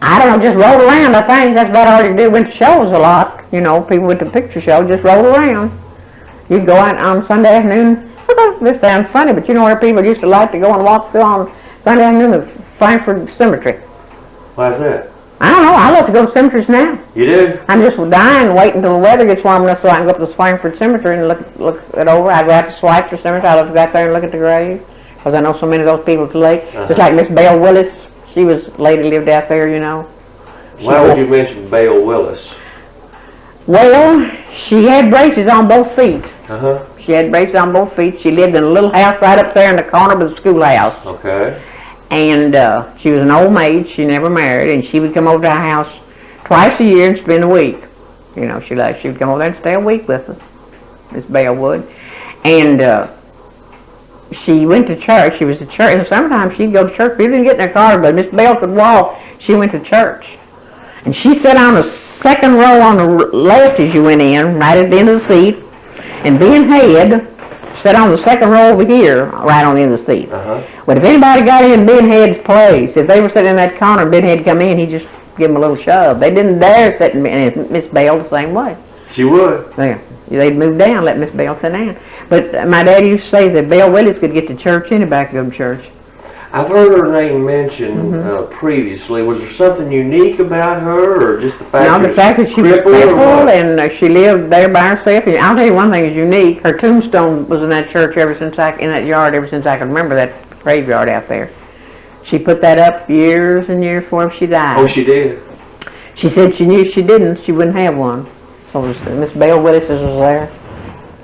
I don't know, just rolled around, I think. That's about all you do. Went to shows a lot. You know, people with the picture show just rolled around. You'd go out on Sunday afternoon. This sounds funny, but you know where people used to like to go and walk through on Sunday afternoon? The Frankfurt Cemetery. Why is that? I don't know. I love to go to cemeteries now. You do? I'm just dying, waiting until the weather gets warm enough so I can go up to the Frankfurt Cemetery and look it over. I'd go out to Switzer Cemetery. I love to go out there and look at the grave because I know so many of those people today. Just like Miss Belle Willis. She was lady lived out there, you know. Why would you mention Belle Willis? Well, she had braces on both feet. She had braces on both feet. She lived in a little house right up there in the corner of the schoolhouse. Okay. And she was an old maid. She never married, and she would come over to our house twice a year and spend a week. You know, she would come over there and stay a week with us, Miss Belle would. And she went to church. She was at church. In the summertime, she'd go to church. People didn't get in their car, but Miss Bell could walk. She went to church. And she sat on the second row on the left as you went in, right at the end of the seat. And Ben Head sat on the second row over here, right on the end of the seat. But if anybody got in Ben Head's place, if they were sitting in that corner and Ben Head come in, he'd just give them a little shove. They didn't dare sit in, and Miss Bell the same way. She would. Yeah. They'd move down, let Miss Bell sit down. But my daddy used to say that Belle Willis could get to church, anybody could go to church. I've heard her name mentioned previously. Was there something unique about her, or just the fact that she was crippled and she lived there by herself? And I'll tell you one thing is unique. Her tombstone was in that church in that yard ever since I can remember, that graveyard out there. She put that up years and years before she died. Oh, she did? She said she knew if she didn't, she wouldn't have one. So Miss Belle Willis was there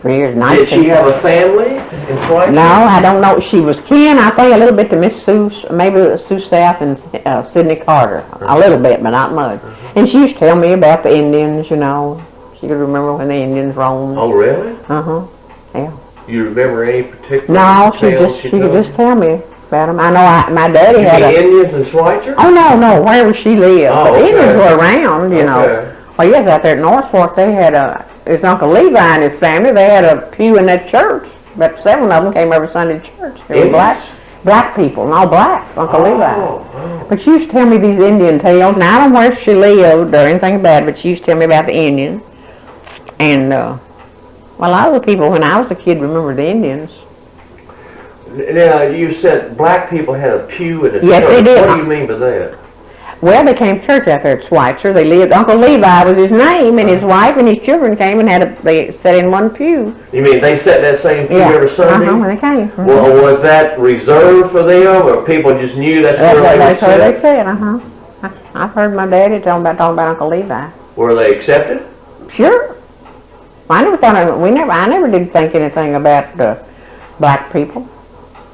for years. Did she have a family in Switzer? No, I don't know. She was kin, I think, a little bit to Miss Sue, maybe Sue South and Sidney Carter. A little bit, but not much. And she used to tell me about the Indians, you know. She could remember when the Indians roamed. Oh, really? Yeah. You remember any particular No, she could just tell me about them. I know my daddy had Indians in Switzer? Oh, no, where she lived. Oh, the okay. Indians were around, you know. Well, yes, out there at North Fork, they had his Uncle Levi and his family, they had a pew in that church. About 7 of them came every Sunday to church. They were black people, no black, Uncle Levi. But she used to tell me these Indian tales. Now, I don't know where she lived or anything about it, but she used to tell me about the Indians. And, well, a lot of the people, when I was a kid, remember the Indians. Now, you said black people had a pew in the church. Yes, they did. What do you mean by that? Well, they came to church out there at Switzer. They lived. Uncle Levi was his name, and his wife and his children came and they sat in one pew. You mean they sat in that same pew every Sunday? When they came. Well, was that reserved for them, or people just knew that's where they would sit? That's what they said. I've heard my daddy talking about Uncle Levi. Were they accepted? Sure. I never did think anything about black people.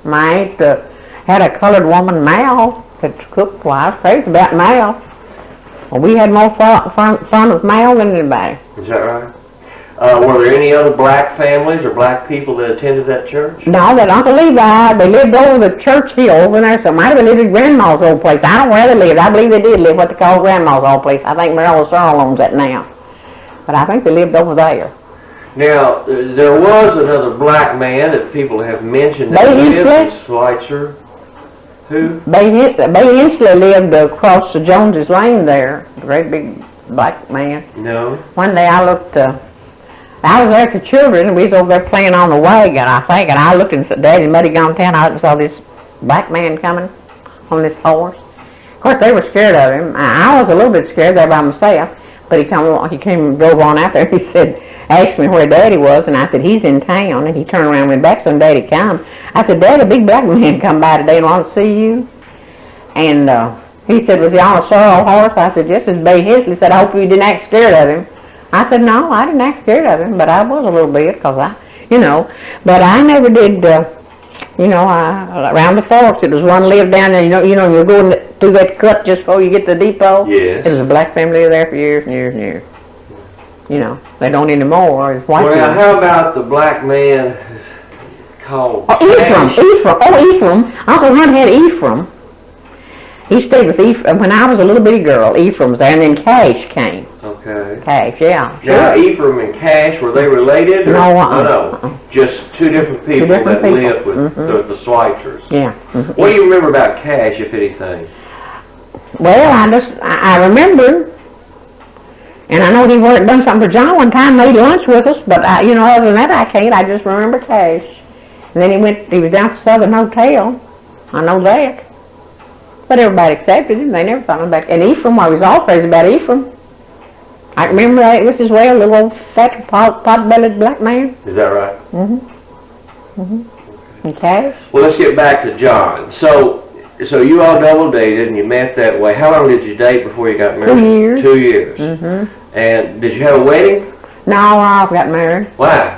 My aunt had a colored woman, Mal, that cooked. Well, I was crazy about Mal. Well, we had more fun with Mal than anybody. Is that right? Were there any other black families or black people that attended that church? No, that Uncle Levi, they lived over the church hill over there, so might have lived at Grandma's old place. I don't know where they lived. I believe they did live what they call Grandma's old place. I think Maryla Searle owns that now. But I think they lived over there. Now, there was another black man that people have mentioned that lived in Switzer. Who? Bay Hensley lived across the Joneses Lane there. A great big black man. No. One day I looked, I was there with the children, and we was over there playing on the wagon, I think, and I looked and said, Daddy and Muddy gone down, I saw this black man coming on this horse. Of course, they were scared of him. I was a little bit scared there by myself, but he came and drove on out there, and he said, asked me where Daddy was, and I said, he's in town, and he turned around and went back, so Daddy come. I said, Daddy, a big black man come by today and want to see you. And he said, was he on a sorrel horse? I said, yes, it's Bay Hensley. He said, I hope you didn't act scared of him. I said, no, I didn't act scared of him, but I was a little bit, because but I never did, around the forks, it was one lived down there, you're going through that cut just before you get to the depot. Yeah. It was a black family there for years and years and years. They don't anymore. It's white. Well, how about the black man called Ephraim. Ephraim. Uncle Hunt had Ephraim. He stayed with Ephraim when I was a little bitty girl. Ephraim was there, and then Cash came. Okay. Cash, yeah. Now, Ephraim and Cash, were they related? Or? No. Just two different people that lived with the Switzers. Yeah. What do you remember about Cash, if anything? Well, I remember. And I know he done something for John one time, made lunch with us, but other than that I can't. I just remember Cash. And then he was down at the Southern Hotel. I know that. But everybody accepted him. They never thought about it. And Ephraim, I was all crazy about Ephraim. I remember that just as well, a little old fat pot-bellied black man. Is that right? And Cash. Well, let's get back to John. So you all double dated and you met that way. How long did you date before you got married? 2 years. 2 years. And did you have a wedding? No, I got married. Why?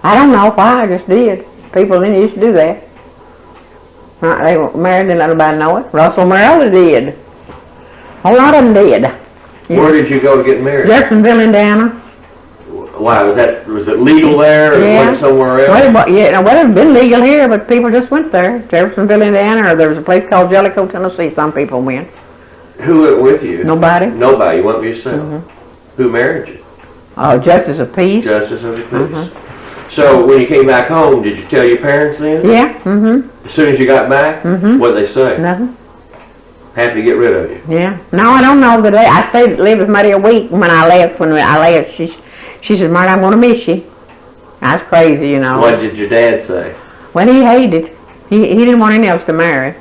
I don't know why, I just did. People didn't used to do that. They were married, didn't let nobody know it. Russell Merrill did. A lot of them did. Where did you go to get married? Jeffersonville, Indiana. Why, was it legal there, or Yeah. went somewhere else? Well, yeah, well, it's been legal here, but people just went there. Jeffersonville, Indiana, or there was a place called Jellicoe, Tennessee. Some people went. Who went with you? Nobody. Nobody, you went by yourself? Who married you? Justice of Peace. Justice of the Peace. So, when you came back home, did you tell your parents then? Yeah, As soon as you got back? What'd they say? nothing. Happy to get rid of you? Yeah. No, I don't know the day. I stayed, lived with Marty a week when I left. When I left, she said, Marty, I'm going to miss you. That's crazy, you know. What did your dad say? Well, he hated. He didn't want anyone else to marry.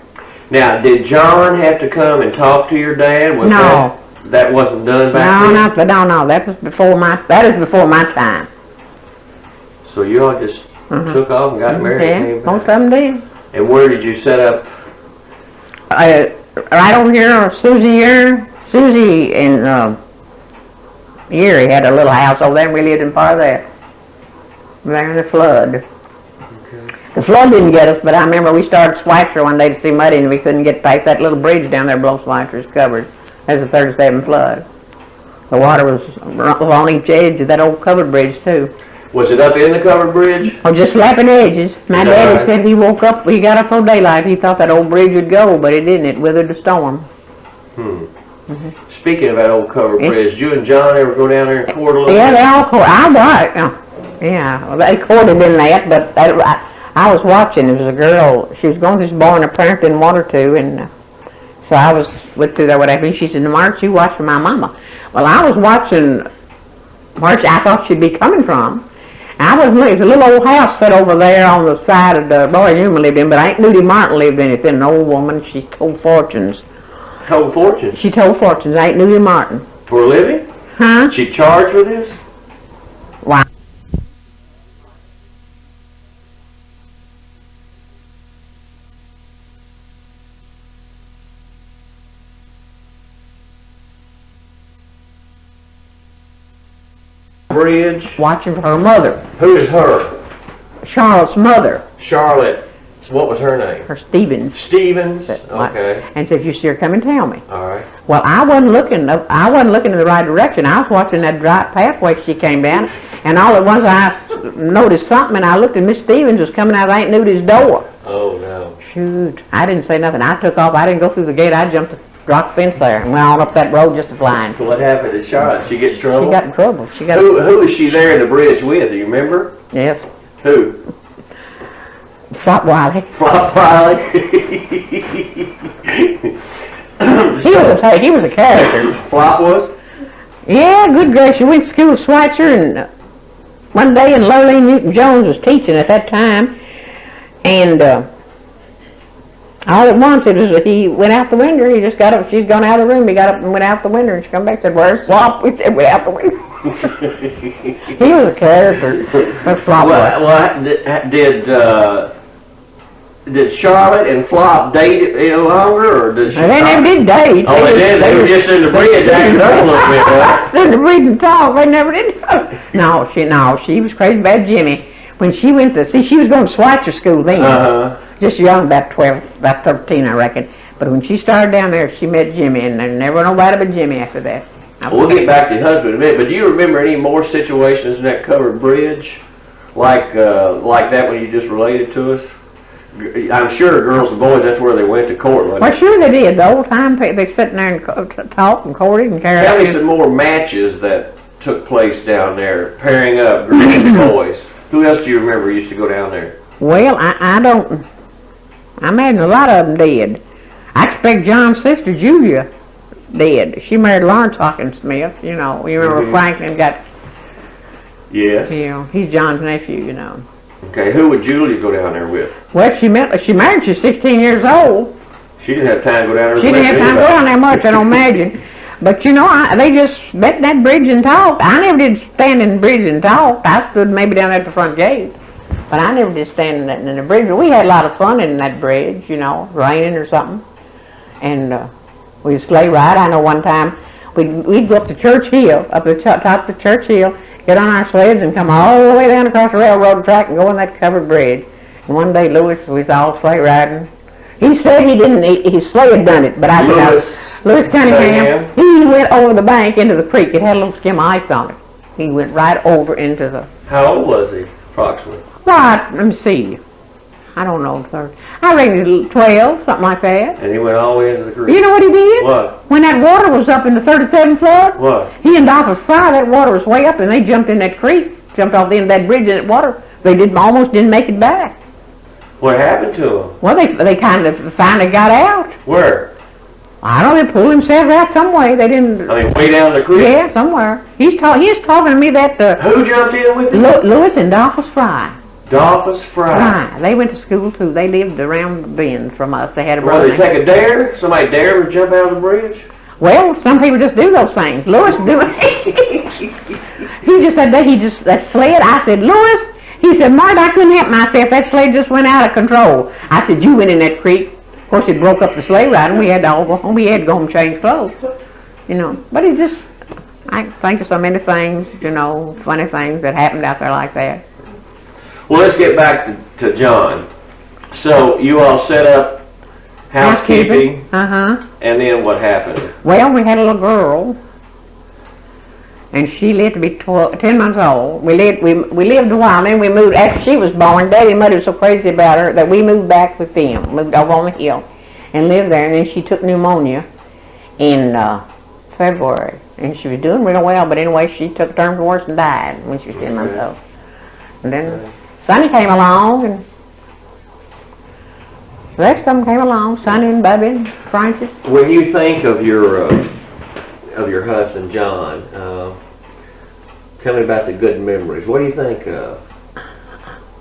Now, did John have to come and talk to your dad? Was No. That wasn't done back No, then? no. That is before my time. So you all just took off and got married and Yeah, came most of back? them did. And where did you set up? Right over here, Susie and Erie had a little house over there, and we lived in part of that. There in the flood. Okay. The flood didn't get us, but I remember we started Switzer one day to see Muddy, and we couldn't get past that little bridge down there below Switzer's covered. There's a 37 flood. The water was on each edge of that old covered bridge, too. Was it up in the covered bridge? Oh, just slapping edges. My Is that daddy right? said he woke up, he got up for daylight, he thought that old bridge would go, but it didn't. It withered the storm. Speaking of that old covered bridge, did you and John ever go down there and court a little Yeah, bit? they all I watched. Yeah, well, they courted in that, but I was watching. There was a girl. She was going to this bar, and her parents didn't want her to, and so I went through there. Whatever. She said, "Why don't you watch for my mama?" Well, I was watching where I thought she'd be coming from. It was a little old house set over there on the side of the boy Newman lived in, but Aunt Nudie Martin lived in it. Then an old woman. She told fortunes. Told fortunes? She told fortunes. Aunt Nudie Martin. For a living? Huh? She charged for this? Wow. Bridge? Watching for her mother, Who is her? Charlotte's mother, Charlotte. What was her name? her Stevens. Stevens? Okay. And said, "If you see her, come and tell me." All right. Well, I wasn't looking in the right direction. I was watching that dry pathway she came down, and all at once I noticed something, and I looked, and Miss Stevens was coming out of Aunt Nudie's door. Oh, no. Shoot! I didn't say nothing. I took off. I didn't go through the gate. I jumped the rock fence there and went on up that road just a flying. What happened to Charlotte? She get in trouble? She got in trouble. She got Who was she there in the bridge with? Do you remember? yes. Who? Flop Wiley. Flop Riley? He was a character. Flop was? Yeah, good gracious. We went to school with Switzer, and one day, and Lurleen Newton-Jones was teaching at that time, and all at once, he went out the window. He just got up. She's gone out of the room. He got up and went out the window, and she come back and said, "Where's Flop?" We said, "Went out the window." He was a character. But Flop was. Did Charlotte and Flop date any longer, or did she? They never did date. Oh, they did. They were just in the bridge acting up a little bit, right? In the bridge and talk. They never did. No, she was crazy about Jimmy. When she went to she was going to Switzer school then. Just young, about 13, I reckon. But when she started down there, she met Jimmy, and there never nobody but Jimmy after that. We'll get back to your husband in a minute, but do you remember any more situations in that covered bridge, like that one you just related to us? I'm sure girls and boys, that's where they went to court. Well, sure they did. The old time, they sitting there and talk and courted and carried Tell me some more matches that took place down there, pairing up girls and boys. Who else do you remember used to go down there? Well, I don't. I imagine a lot of them did. I expect John's sister, Julia, did. She married Lawrence Hawkins Smith, you know. You remember Franklin got, Yes. you know, he's John's nephew, you know. Okay, who would Julia go down there with? Well, she married, she's 16 years old. She didn't have time to go down there. She didn't have time to go down there much, I don't imagine. But, you know, they just met that bridge and talked. I never did stand in the bridge and talk. I stood maybe down at the front gate. But I never did stand in the bridge. We had a lot of fun in that bridge, you know, raining or something. And we'd sleigh ride. I know one time we'd go up to Church Hill, up the top of the Church Hill, get on our sleds and come all the way down across the railroad track and go on that covered bridge. And one day Lewis was all sleigh riding. He said he didn't, his sleigh had done it, but I said, Lewis Cunningham, he went over the bank into the creek. It had a little skim of ice on it. He went right over into the, How old was he, approximately? right, let me see. I don't know, 30. I reckon he was 12, something like that. And he went all the way into the creek? You know what he did? What? When that water was up in the 37 flood, What? he and Doc was fry, that water was way up, and they jumped in that creek, jumped off the end of that bridge in that water. They almost didn't make it back. What happened to him? Well, they kind of finally got out. Where? I don't know, they pulled themselves out some way. They didn't. I mean, way down the creek? Yeah, somewhere. He was talking to me that Who jumped in with him? Lewis and Dolphus Fry. Dolphus Fry. Right. They went to school too. They lived around the bend from us. They had a Well, brother. they take a dare? Somebody dare to jump out of the bridge? Well, some people just do those things. Lewis do it. He just said that sled. I said, Lewis. He said, Marty, I couldn't help myself. That sled just went out of control. I said, you went in that creek. Of course, it broke up the sleigh ride, and we had to all go home. We had to go home and change clothes. You know, but it just, I think of so many things, you know, funny things that happened out there like that. Well, let's get back to John. So, you all set up housekeeping, Uh-huh. and then what happened? Well, we had a little girl, and she lived to be 10 months old. We lived a while, then we moved, after she was born, Daddy and Mother was so crazy about her that we moved back with them, moved over on the hill, and lived there, and then she took pneumonia in February, and she was doing real well, but anyway, she took a turn for worse and died when she was 10 months old. And then Sonny came along, and the rest of them came along, Sonny and Bubby and Francis. When you think of your husband, John, tell me about the good memories. What do you think of?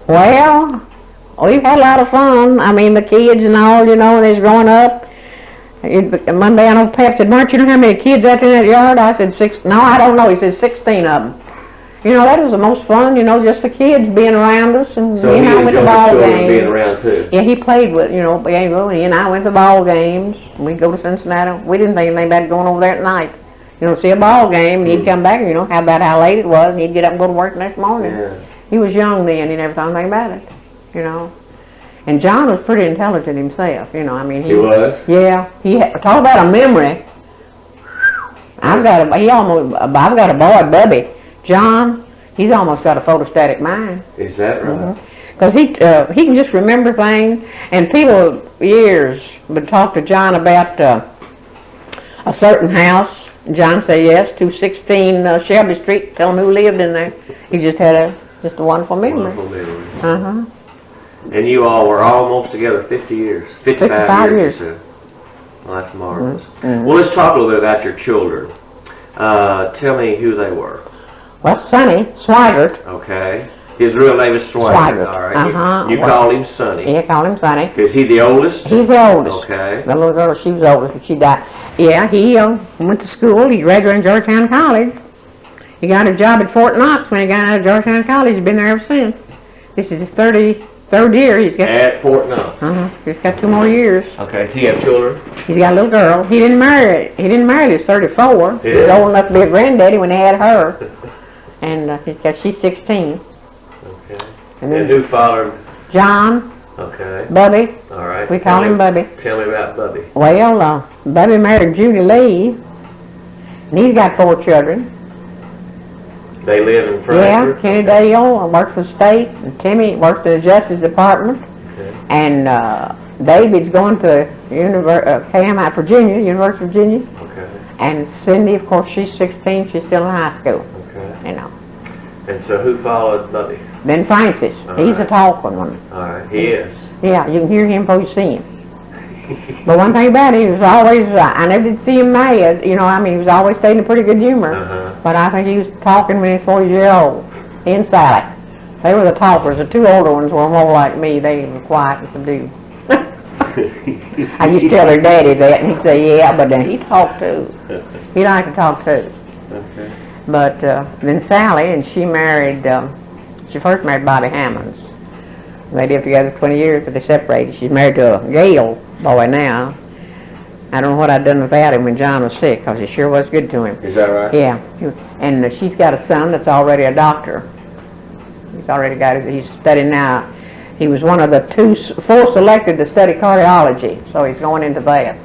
Well, we've had a lot of fun. I mean, the kids and all, you know, they's growing up. Monday, I know Pep said, Mark, you know how many kids out there in that yard? I said, 6. No, I don't know. He said 16 of them. You know, that was the most fun, you know, just the kids being around us. And So he and I went to ball games. being around too? Yeah, he played with, you know, he and I went to ball games. We'd go to Cincinnati. We didn't think anything about going over there at night. You know, see a ball game, and he'd come back, and, you know, how about how late it was, and he'd get up and go to work the next morning. Yeah. He was young then, he never thought anything about it, you know. And John was pretty intelligent himself, you know, I mean. He was? Yeah, talk about a memory. I've got a boy, Bubby. John, he's almost got a photostatic mind. Is that right? Because he can just remember things, and people years would talk to John about a certain house. John said yes, 216 Shelby Street. Tell him who lived in there. He just had a wonderful memory. Wonderful memory. Uh-huh. And you all were almost together 50 years. 55 years. You said. Well, that's marvelous. Mm-hmm. Well, let's talk a little bit about your children. Tell me who they were. Well, Sonny Swigert. Okay. His real name is Swigert. All right. Uh-huh. You call him Sonny. Yeah, call him Sonny. Is he the oldest? He's the oldest. Okay. The little girl, she was oldest, but she died. Yeah, he went to school. He graduated from Georgetown College. He got a job at Fort Knox when he got out of Georgetown College. He's been there ever since. This is his 33rd year. He's got At Fort Knox. He's got 2 more years. Okay. Does he have children? He's got a little girl. He didn't marry till he's 34. He was Yeah. old enough to be a granddaddy when they had her. And she's 16. Okay. And And then who fathered? John, Okay. Bubby. All right. We call him Bubby. Tell me about Bubby. Well, Bubby married Judy Lee, and he's got 4 children. They live in Yeah, Frankfurt? Kenny Dale works for the state, and Timmy works in the Justice Department, Okay. and David's going to KMI, Virginia, University of Virginia, Okay. and Cindy, of course, she's 16, she's still in high school, Okay. you know. And so who followed Bubby? Then Francis, he's a right. talking one. All right. He is. Yeah, you can hear him before you see him. But one thing about it, he was always, I never did see him mad, you know, I mean, he was always staying in pretty good humor. Uh-huh. But I think he was talking when he was 4 years old. He and Sally. They were the talkers. The 2 older ones were more like me. They were quiet and subdued. I used to tell their daddy that, and he'd say, yeah, but then he talked too. He liked to talk too. Okay. But then Sally, and she married, she first married Bobby Hammonds. They lived together 20 years, but they separated. She's married to a Gale boy now. I don't know what I'd done without him when John was sick, because he sure was good to him. Is that right? Yeah. And she's got a son that's already a doctor. He's studying now. He was one of the 4 selected to study cardiology, so he's going into that.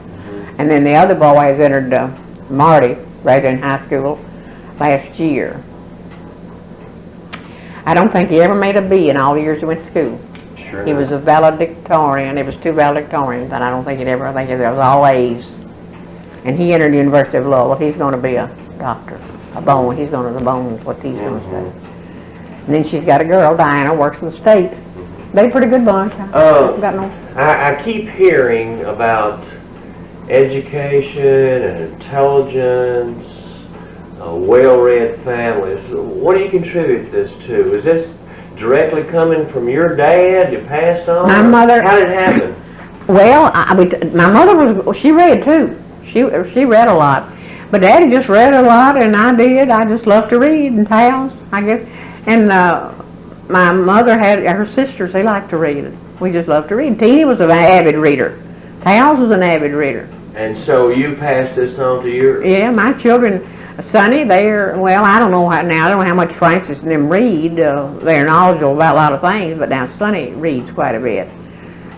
And then the other boy has entered Marty, right in high school, last year. I don't think he ever made a B in all the years he went to school. Sure. He was a valedictorian. There was 2 valedictorians, and I don't think he'd ever. I think there was all A's. And he entered the University of Louisville. He's going to be a doctor, a bone. He's going to the bones. What he's going to say. And then she's got a girl, Diana, works for the state. They pretty good bunch. I keep hearing about education and intelligence, well-read families. What do you contribute this to? Is this directly coming from your dad? You passed on? My mother. How did it happen? Well, my mother she read too. She read a lot. But Daddy just read a lot, and I did. I just loved to read and tales, I guess. And my mother had her sisters. They liked to read. We just loved to read. Teeny was an avid reader. Tales was an avid reader. And so you passed this on to your... Yeah, my children, Sonny, well, I don't know now. I don't know how much Francis and them read. They're knowledgeable about a lot of things, but now Sonny reads quite a bit.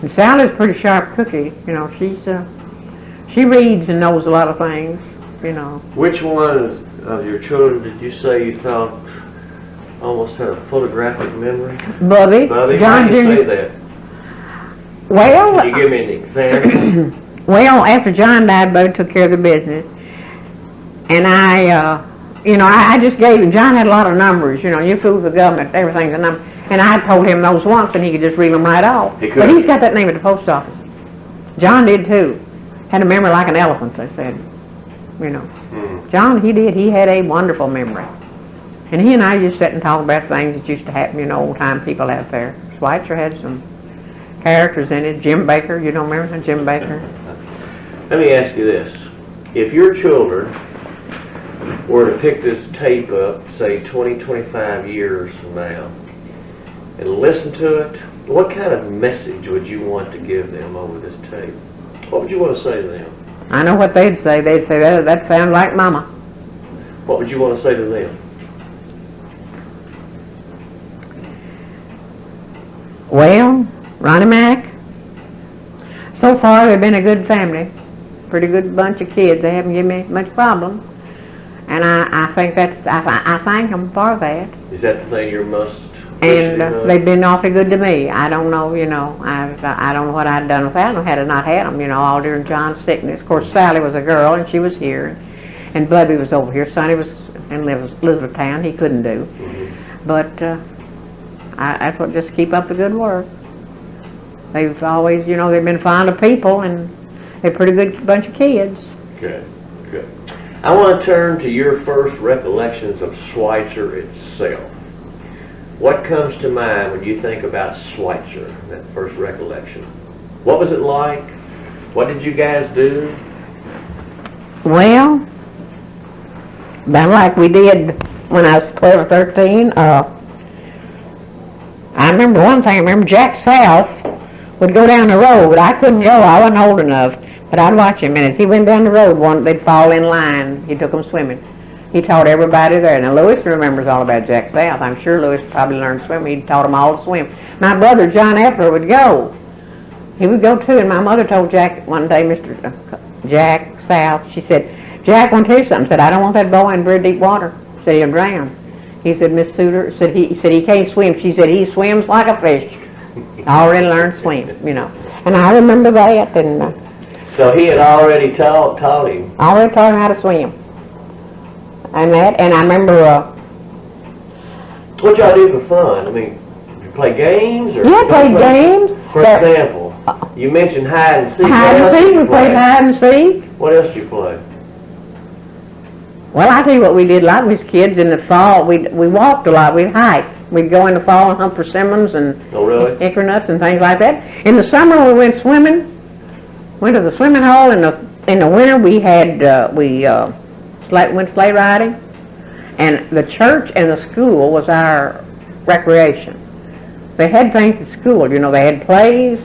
And Sally's a pretty sharp cookie. You know, she reads and knows a lot of things. You know. Which one of your children did you say you thought almost had a photographic memory? Bubby. John Jr. How do you say that? Well, can you give me an example? Well, after John died, Bubby took care of the business, and I just gave him. John had a lot of numbers. You know, you fool the government, everything's a number. And I told him those once, and he could just read them right off. He could. But he's got that name at the post office. John did too. Had a memory like an elephant, they said. You know, John, he did. He had a wonderful memory. And he and I just sat and talked about things that used to happen, you know, old-time people out there. Switzer had some characters in it. Jim Baker, you don't remember Jim Baker? Let me ask you this. If your children were to pick this tape up, say 20, 25 years from now, and listen to it, what kind of message would you want to give them over this tape? What would you want to say to them? I know what they'd say. They'd say, that sounds like Mama. What would you want to say to them? Well, Ronnie Mac, so far they've been a good family. Pretty good bunch of kids. They haven't given me much problem. And I think I thank them for that. Is that the thing you're most... And they've been awfully good to me. I don't know, you know, I don't know what I'd done without them had I not had them, you know, all during John's sickness. Of course, Sally was a girl, and she was here, and Bubby was over here. Sonny was in Elizabethtown. He couldn't do. But that's what, just keep up the good work. They've always, you know, they've been fond of people, and they're a pretty good bunch of kids. Good, good. I want to turn to your first recollections of Switzer itself. What comes to mind when you think about Switzer, that first recollection? What was it like? What did you guys do? Well, about like we did when I was 12 or 13. I remember one thing. I remember Jack South would go down the road. I couldn't go. I wasn't old enough. But I'd watch him. And as he went down the road, they'd fall in line. He took them swimming. He taught everybody there. Now, Lewis remembers all about Jack South. I'm sure Lewis probably learned to swim. He taught them all to swim. My brother, John Epler, would go. He would go, too. And my mother told Jack one day, Jack South, she said, Jack, I want to tell you something. Said, I don't want that boy in very deep water. Said, he'll drown. He said, Miss Suter, said he can't swim. She said, he swims like a fish. I already learned to swim, you know. And I remember that. And so he had already taught him? Already taught him how to swim. And I remember... what y'all do for fun? I mean, you play games? Or yeah, played games. For example, you mentioned hide and seek. Hide and seek, we played hide and seek. What else did you play? Well, I tell you what we did a lot. We was kids in the fall. We walked a lot. We'd hike. We'd go in the fall and hunt persimmons and hickory nuts and things like that. In the summer, we went swimming. Went to the swimming hole. In the winter, we had went sleigh riding. And the church and the school was our recreation. They had things at school. You know, they had plays.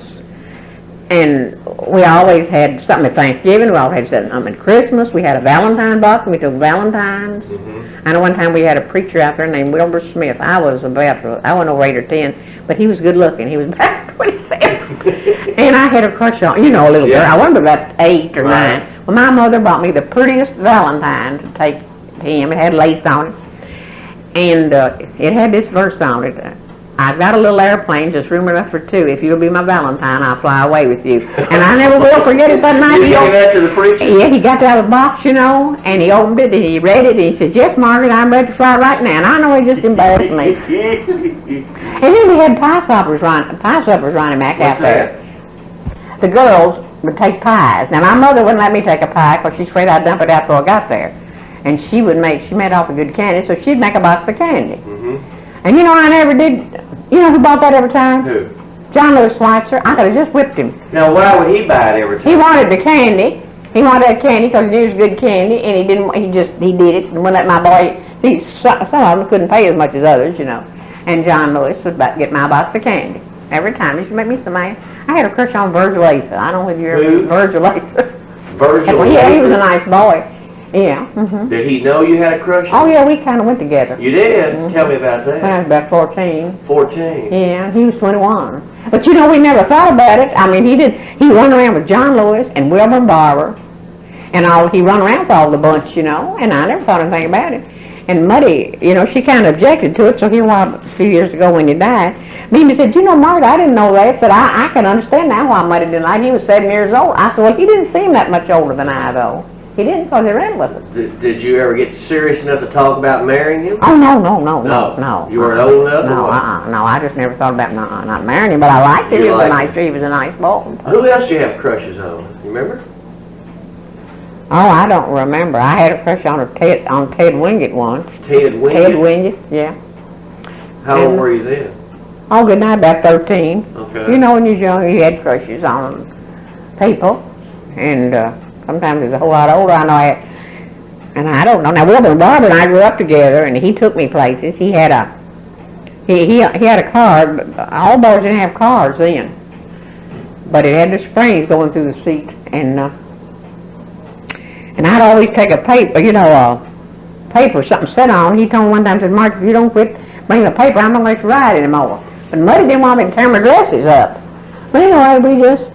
And we always had something at Thanksgiving. We always had something at Christmas. We had a Valentine box, and we took Valentines. I know one time we had a preacher out there named Wilbur Smith. I wasn't over 8 or 10, but he was good looking. He was about 27. And I had a crush on, you know, a little girl. I wasn't about 8 or 9. Well, my mother bought me the prettiest Valentine to take to him. It had lace on it. And it had this verse on it. I've got a little airplane, just room enough for two. If you'll be my Valentine, I'll fly away with you. And I never will forget it that night. You gave that to the preacher? Yeah, he got out of the box, you know, and he opened it, and he read it, and he said, yes, Margaret, I'm ready to fly right now. And I know he just embarrassed me. And then we had pie suppers running back out there. The girls would take pies. Now, my mother wouldn't let me take a pie because she's afraid I'd dump it out before I got there. And she made awful good candy, so she'd make a box of candy. And you know, I never did. You know who bought that every time? Who? John Lewis Switzer. I could have just whipped him. Now, why would he buy it every time? He wanted the candy. He wanted that candy because he knew it was good candy, and he did it, and wouldn't let my boy, see, some of them couldn't pay as much as others, you know. And John Lewis would get my box of candy. Every time. He used to make me some money. I had a crush on Virgil Asa. I don't know if you ever Who? Virgil Asa. Virgil Asa? Yeah, he was a nice boy. Yeah. Did he know you had a crush on Oh, him? yeah, we kind of went together. You did? Tell me about When I that. was about 14. 14. Yeah, he was 21. But you know, we never thought about it. I mean, he run around with John Lewis and Wilbur Barber and all. He run around with all the bunch, you know, and I never thought anything about it. And Muddy, you know, she kind of objected to it, so here a few years ago when he died, Mimi said, you know, Margaret, I didn't know that. Said, I can understand now why Muddy didn't like it. He was 7 years old. I said, well, he didn't seem that much older than I, though. He didn't, because he ran with us. Did you ever get serious enough to talk about marrying him? Oh, no. You weren't old enough? No, I just never thought about not marrying him, but I liked him. He was a nice boy. Who else do you have crushes on? You remember? Oh, I don't remember. I had a crush on Ted Wingett once. Ted Wingett? Ted Wingett, yeah. How old were you then? Oh, good night, about 13. Okay. You know, when you was young, you had crushes on people, and sometimes he's a whole lot older. I know and I don't know. Now, Wilbur Barber and I grew up together, and he took me places. He had a car. But all boys didn't have cars then, but it had the springs going through the seat, and I'd always take a paper, you know, paper, something set on. He told me one time, said, Mark, if you don't quit bringing the paper, I'm not going to let you ride anymore. But Muddy didn't want me to tear my dresses up. But anyway, we just,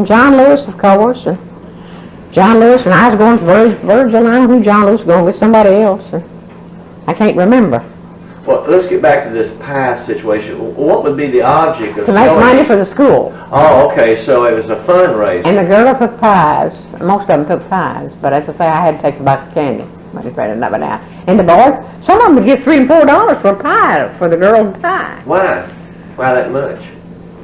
John Lewis, of course, and John Lewis, and I was going to Virgil, I don't know who John Lewis was going with somebody else. And I can't remember. Well, let's get back to this pie situation. What would be the object of To make selling money it? for the school. Oh, okay, so it was a fundraiser. And the girl took pies. Most of them took pies. But as I say, I had to take a box of candy. But it's better than that now. And the boys, some of them would get $3 and $4 for a pie, for the girl's pie. Why? Why that much?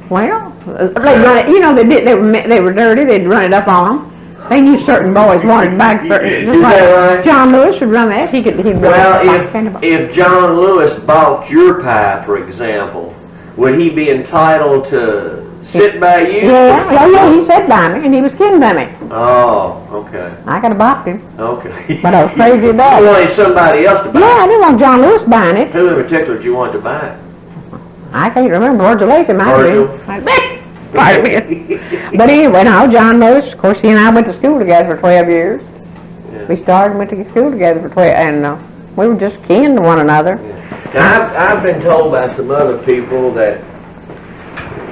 Well, they run it, you know, they were dirty, they'd run it up on them. They knew certain boys wanted back for it. Is that right? John Lewis would run that. He'd run Well, if John Lewis bought your pie, for example, would he be entitled to sit by you? Yeah, he sat by me, and he was kidding by me. Oh, okay. I could have bought him, Okay. but I was crazy about You it. wanted somebody else to buy Yeah, it. I didn't want John Lewis buying it. Who in particular did you want to buy it? I can't remember. Virgil Asa might have Virgil? been. Pardon me. But anyway, no, John Lewis, of course, he and I went to school together for 12 years. Yeah. We started and went to school together for 12, and we were just kin to one another. Now, I've been told by some other people that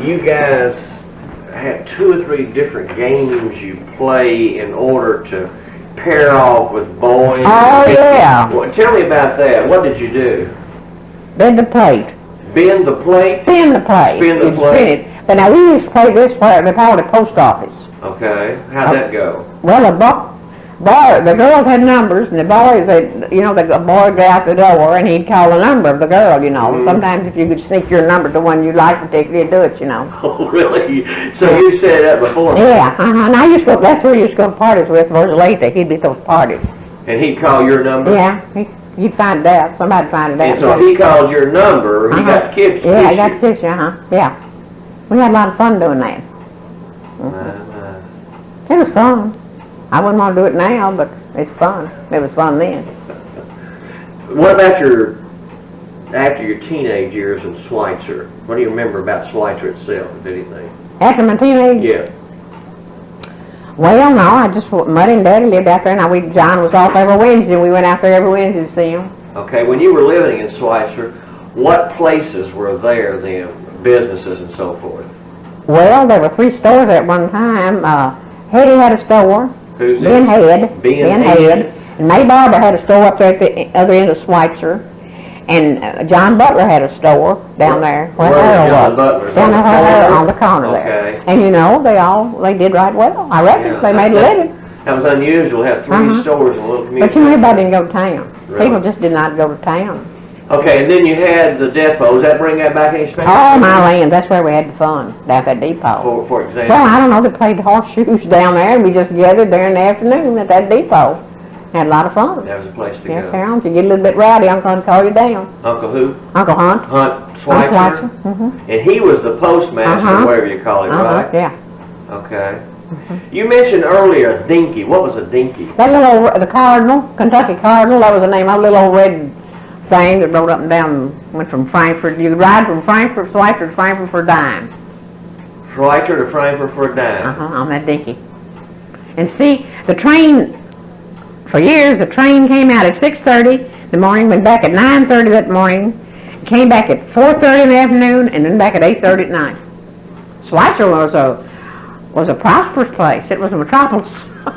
you guys have 2 or 3 different games you play in order to pair off with boys. Oh, yeah. Well, tell me about that. What did you do? Bend the plate. Bend the plate? Spin the plate. Spin the You'd plate. spin it. But now we used to play this where they called it post office. Okay. How'd that go? Well, the girls had numbers, and the boys, the boy would go out the door, and he'd call the number of the girl, you know. Mhm. Sometimes if you could sneak your number to one you liked particularly, you'd do it, you know. Oh, really? So you said that before? Yeah, and I used to go, that's who I used to go to parties with, Virgil Asa. He'd be at those parties. And he'd call your number? Yeah, he'd find it out. Somebody'd find it out. And so he called your number, he got to kiss you. Yeah, I got to kiss you, yeah. We had a lot of fun doing that. It was fun. I wouldn't want to do it now, but it's fun. It was fun then. What about after your teenage years in Switzer? What do you remember about Switzer itself, if anything? After my teenage? Yeah. Well, no, Muddy and Daddy lived out there, and John was off every Wednesday, and we went out there every Wednesday to see him. Okay, when you were living in Switzer, what places were there then, businesses and so forth? Well, there were 3 stores at one time. Hetty had a store. Who's Ben that? Head. And May Barber had a store up there at the other end of Switzer. And John Butler had a store down there. Where was John Butler's? Down there on the corner there. And you know, they did right well. I reckon they made a living. That was unusual to have 3 stores in a little community. But you know, everybody didn't go to town. Really? People just did not go to town. Okay, and then you had the depot. Does that bring that back any special? Oh, my land, that's where we had the fun, down at that depot. For example? Well, I don't know, they played horseshoes down there, and we just gathered there in the afternoon at that depot. Had a lot of fun. That was a place to Yes, go. Harold, you get a little bit rowdy, Uncle Hunt call you down. Uncle who? Uncle Hunt. Hunt Switzer? And he was the postmaster, whatever you call it, right? Yeah. Okay. You mentioned earlier a dinky. What was a dinky? That little, the Cardinal, Kentucky Cardinal, that was the name of a little old red thing that rode up and down, went from Frankfurt. You could ride from Frankfurt, Switzer to Frankfurt for a dime. Switzer to Frankfurt for a dime. On that dinky. And see, the train, for years, the train came out at 6:30 in the morning, went back at 9:30 that morning, came back at 4:30 in the afternoon, and then back at 8:30 at night. Switzer was a prosperous place. It was a metropolis.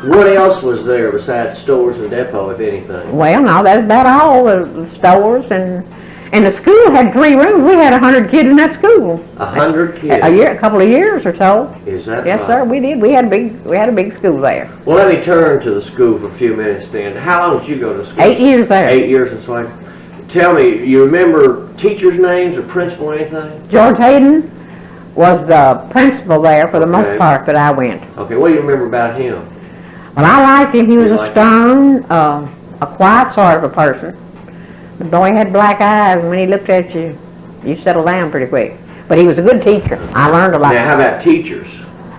What else was there besides stores and depot, if anything? Well, no, that's about all. The stores and the school had 3 rooms. We had 100 kids in that school. 100 kids? A couple of years or so. Is that yes, right? sir, we did. We had a big school there. Well, let me turn to the school for a few minutes then. How long did you go to school? 8 years there. 8 years in Switzer. Tell me, you remember teachers' names or principal or anything? George Hayden was the principal there for the most part that I went. Okay, what do you remember about him? Well, I liked him. He was a stern, a quiet sort of a person. The boy had black eyes, and when he looked at you, you settled down pretty quick. But he was a good teacher. I learned a lot. Now, how about teachers?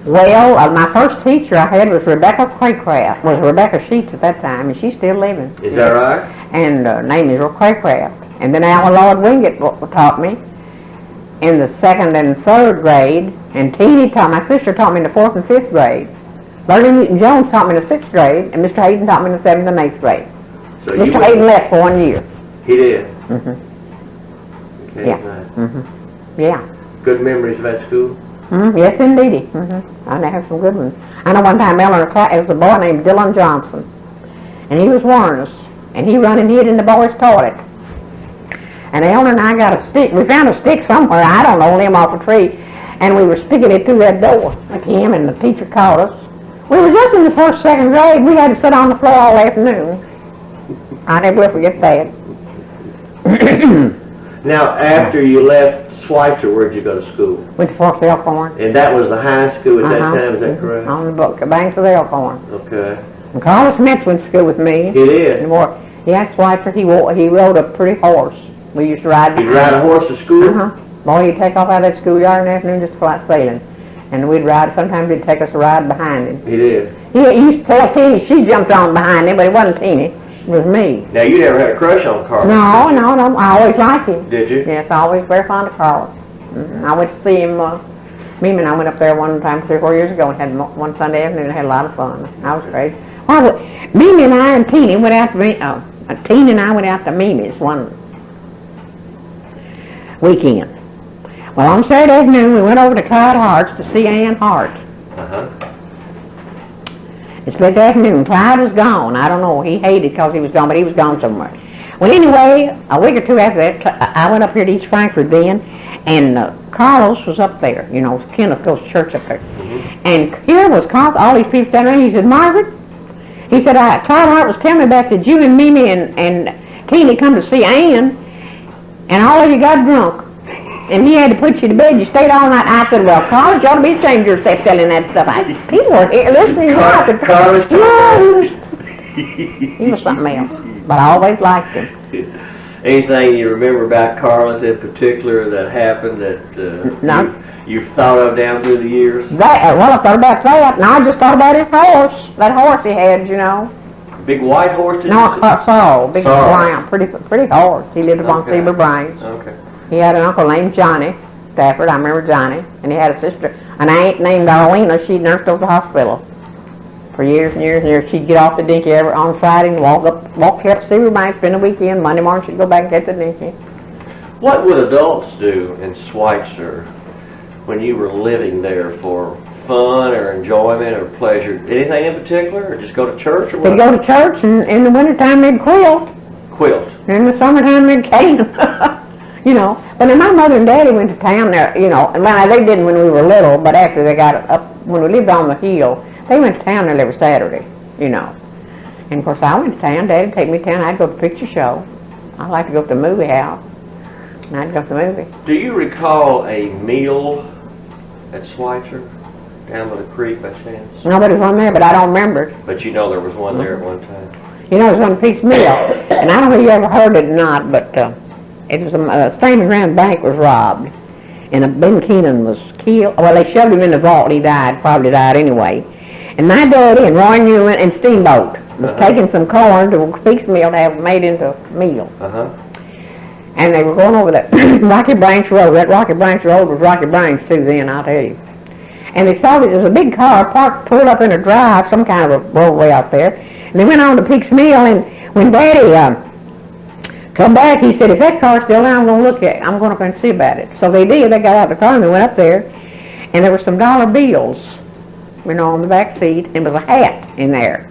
Well, my first teacher I had was Rebecca Craycraft. Was Rebecca Sheets at that time, and she's still living. Is that right? And name is Craycraft. And then Alan Lord Wingate taught me in the 2nd and 3rd grade, and Teeny taught, my sister taught me in the 4th and 5th grade. Bertie Newton Jones taught me in the 6th grade, and Mr. Hayden taught me in the 7th and 8th grade. So Mr. Hayden left for 1 year. He did? Okay, yeah. Yeah. Good memories of that school? Yes, indeedy. I have some good ones. I know one time Eleanor, it was a boy named Dylan Johnson, and he was warning us, and he run and hid in the boys' toilet. And Eleanor and I got a stick. We found a stick somewhere, I don't know, limb off a tree, and we were sticking it through that door with him, and the teacher called us. We were just in the 1st, 2nd grade. We had to sit on the floor all afternoon. I never will forget that. Now, after you left Switzer, where'd you go to school? Went to Forks Elkhorn. And that was the high school at that time, is that correct? On the banks of the Elkhorn. Okay. And Carlos Metz went to school with me. He did? Yeah, Switzer, he rode a pretty horse. We used to ride. You'd ride a horse to school? Boy, he'd take off out of that schoolyard in the afternoon just to fly sailing. And we'd ride, sometimes he'd take us a ride behind him. He did? He used to tell Teeny she jumped on behind him, but it wasn't Teeny. It was me. Now, you never had a crush on Carlos? No, I always liked him. Did you? Yes, I always very fond of Carlos. I went to see him, Mimi and I went up there one time 3 or 4 years ago and had one Sunday afternoon and had a lot of fun. I was great. Well, Mimi and I and Teeny went out to Teeny and I went out to Mimi's one weekend. Well, on Saturday afternoon, we went over to Clyde Hart's to see Ann Hart. It's late afternoon. Clyde was gone. I don't know. He hated because he was gone, but he was gone somewhere. Well, anyway, a week or 2 after that, I went up here to East Frankfurt then, and Carlos was up there. You know, Kenneth goes to church up there. And here was Carlos, all these people standing around. He said, Margaret, he said, Clyde Hart was telling me about that you and Mimi and Teeny come to see Ann, and all of you got drunk. And he had to put you to bed. You stayed all night. I said, well, Carlos, you ought to be ashamed of yourself telling that stuff. People are here listening. Carlos? Yeah, he was something else. But I always liked him. Anything you remember about Carlos in particular that happened that you've thought of down through the years? Well, I thought about that. And I just thought about his horse. That horse he had, you know. Big white horse? No, Sorrel. Big brown. Pretty horse. He lived upon Silver Brains. Okay. He had an uncle named Johnny Stafford. I remember Johnny. And he had a sister, an aunt named Arlena. She nursed over the hospital for years and years and years. She'd get off the dinky on Friday and walk up Silver Bank, spend the weekend. Monday morning she'd go back and get the dinky. What would adults do in Switzer when you were living there for fun or enjoyment or pleasure? Anything in particular, or just go to church or what? They'd go to church, and in the wintertime they'd quilt. Quilt? In the summertime, they came. You know, but then my mother and daddy went to town there, you know, and well, they didn't when we were little, but after they got up, when we lived on the hill, they went to town there every Saturday, you know. And of course I went to town, Daddy'd take me to town, I'd go to the picture show. I like to go to the movie house, and I'd go to the movie. Do you recall a meal at Switzer, down by the creek by chance? Nobody was on there, but I don't remember. But you know there was one there at one time. You know, it was on a piece meal, and I don't know if you ever heard it or not, but it was a Stanley Ground Bank was robbed, and Ben Keenan was killed. Well, they shoved him in the vault, and he died, probably died anyway. And my daddy and Roy Newman and Steamboat was taking some corn to a piece meal to have made into meal. And they were going over that Rocky Branch Road. That Rocky Branch Road was Rocky Branch too then, I'll tell you. And they saw that there was a big car parked, pulled up in a drive, some kind of a roadway out there. And they went on to Peek's Mill, and when Daddy come back, he said, if that car's still there, I'm going to look at it. I'm going to go and see about it. So they did. They got out of the car and they went up there, and there were some dollar bills, you know, on the back seat, and there was a hat in there.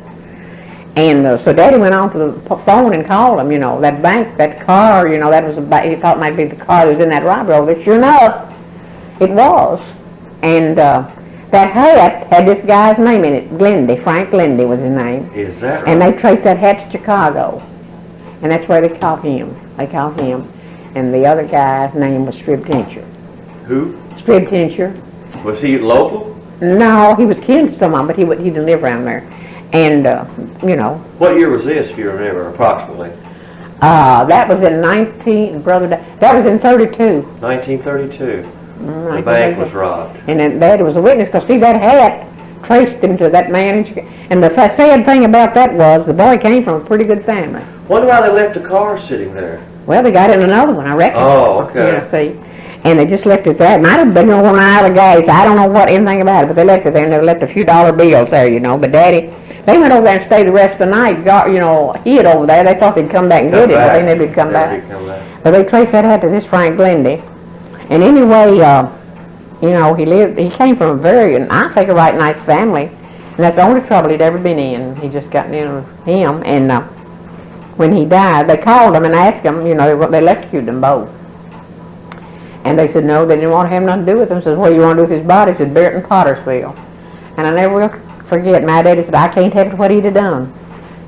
And so Daddy went on to the phone and called him, you know, that bank, that car, you know, that was he thought it might be the car that was in that robbery. But sure enough, it was. And that hat had this guy's name in it, Glendy, Frank Glendy was his name. Is that right? And they traced that hat to Chicago. And that's where they caught him. They caught him. And the other guy's name was Strib Tincher. Who? Strib Tincher. Was he local? No, he was kin to someone, but he didn't live around there. And, you know. What year was this, if you remember, approximately? That was in that was in 32. 1932. The bank was robbed. And then Daddy was a witness, because see, that hat traced him to that man in Chicago. And the sad thing about that was, the boy came from a pretty good family. Wonder why they left the car sitting there. Well, they got in another one, I reckon. Oh, okay. You know, see. And they just left it there. It might have been on an aisle of gas. I don't know anything about it, but they left it there, and they left a few dollar bills there, you know. But Daddy, they went over there and stayed the rest of the night, you know, hid over there. They thought they'd come back and get it, but they never did come back. But they traced that hat to this Frank Glendy. And anyway, you know, he came from a very, I think, a right nice family. And that's the only trouble he'd ever been in. He just gotten in with him. And when he died, they called him and asked him, you know, they electrocuted them both. And they said no, they didn't want to have nothing to do with him. Said, what do you want to do with his body? He said, bury it in Pottersville. And I never will forget, my daddy said, I can't tell you what he'd have done.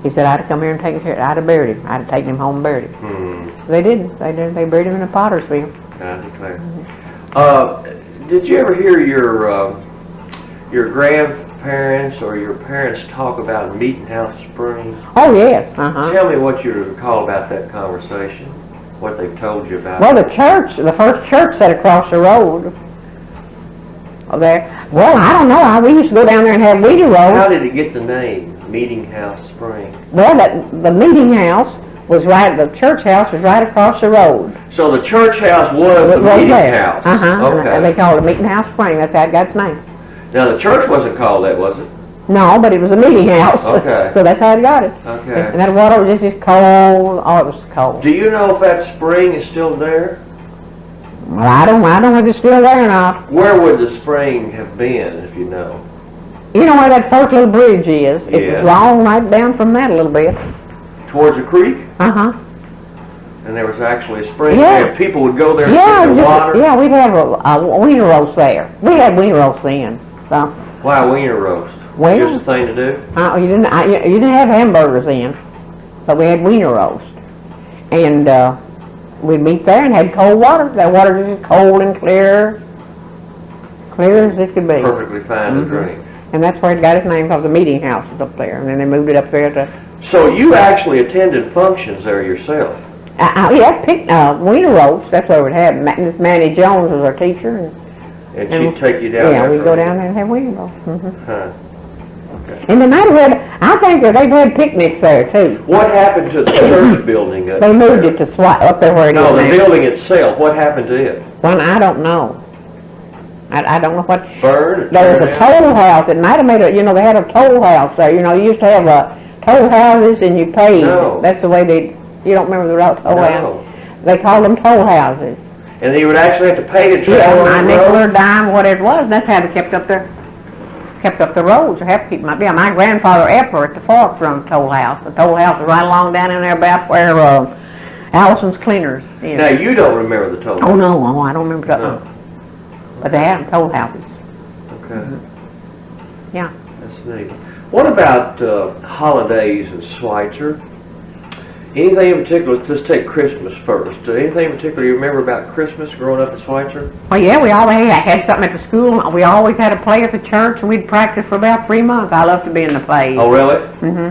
He said, I'd have come here and taken care of it. I'd have buried him. I'd have taken him home and buried him. They didn't. They buried him in Pottersville. I declare. Did you ever hear your grandparents or your parents talk about Meeting House Springs? Oh, yes. Tell me what you recall about that conversation, what they've told you about Well, it. the first church sat across the road there. Well, I don't know. We used to go down there and have Weedy Road. How did it get the name, Meeting House Springs? Well, the meeting house was the church house was right across the road. So the church house was the Right meeting there. house? Okay. And they Okay. called it Meeting House Spring. That's how it got its name. Now the church wasn't called that, was it? No, but it was a meeting house. Okay. So that's how it got it. Okay. And that water was just cold. Oh, it was cold. Do you know if that spring is still there? Well, I don't know if it's still there or not. Where would the spring have been, if you know? You know where that first little bridge is? It Yeah. was long right down from that a little bit. Towards the creek? Uh-huh. And there was actually a spring Yeah. there. People would go there and Yeah, get the water? yeah, we'd have a wiener roast there. We had wiener roast then. So, Why wiener roast? Well- Just a thing to do? you didn't have hamburgers then, but we had wiener roast. And we'd meet there and had cold water. That water was just cold and clear as it could be. Perfectly fine to drink. And that's where it got its name, because the meeting house was up there. And then they moved it up there to, So you actually attended functions there yourself? wiener roast. That's where we'd have. Miss Manny Jones was our teacher. And she'd take you down there? Yeah, we'd for- go down there and have wiener roast. Huh. Okay. And they might have had, I think that they've had picnics there too. What happened to the church building up They moved there? it to up there where it No, the is now. building itself, what happened to it? Well, I don't know. I don't know what. Burned? There was a Turned out? toll house. It might have made they had a toll house there. You used to have toll houses and you paid. No. That's the way you don't remember the toll house? No. They called them toll houses. And you would actually have to pay to travel Yeah, on a the nickel road? or dime, whatever it was. That's how they kept up the roads. Or have to keep my grandfather Epper at the fork from the toll house. The toll house was right along down in there about where Allison's Cleaners. Yeah. Now, you don't remember the toll. Oh, no, oh, I don't remember that. No. But they had toll houses. Okay. Yeah. That's neat. What about holidays in Switzer? Anything in particular? Let's just take Christmas first. Anything in particular you remember about Christmas growing up in Switzer? Well, yeah, we always had something at the school. We always had a play at the church, and we'd practice for about 3 months. I loved to be in the play. Oh, really?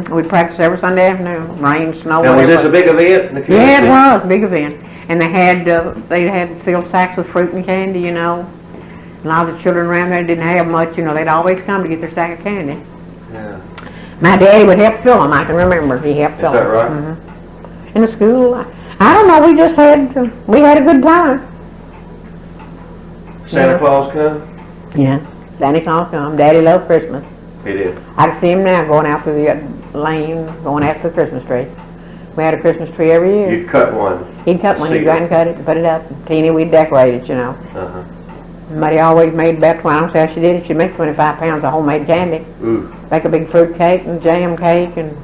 We'd practice every Sunday afternoon, rain, snow, Now, was whatever. this a big event in the community? Yeah, it was a big event. And they had filled sacks with fruit and candy, you know. A lot of the children around there didn't have much, you know. They'd always come to get their sack of candy. Yeah. My daddy would help fill them. I can remember he helped fill them. Is that right? In the school, I don't know. We had a good time. Santa Claus come? Yeah, Santa Claus come. Daddy loved Christmas. He did. I can see him now going out through the lane, going after the Christmas tree. We had a Christmas tree every year. You'd cut one. He'd cut one, he'd See go out and cut it, and put it up. Teeny, we'd decorate it, you know. Uh-huh. Somebody always made about 20, I don't say how she did it, she'd make 25 pounds of homemade candy. Ooh. Make a big fruit cake and jam cake and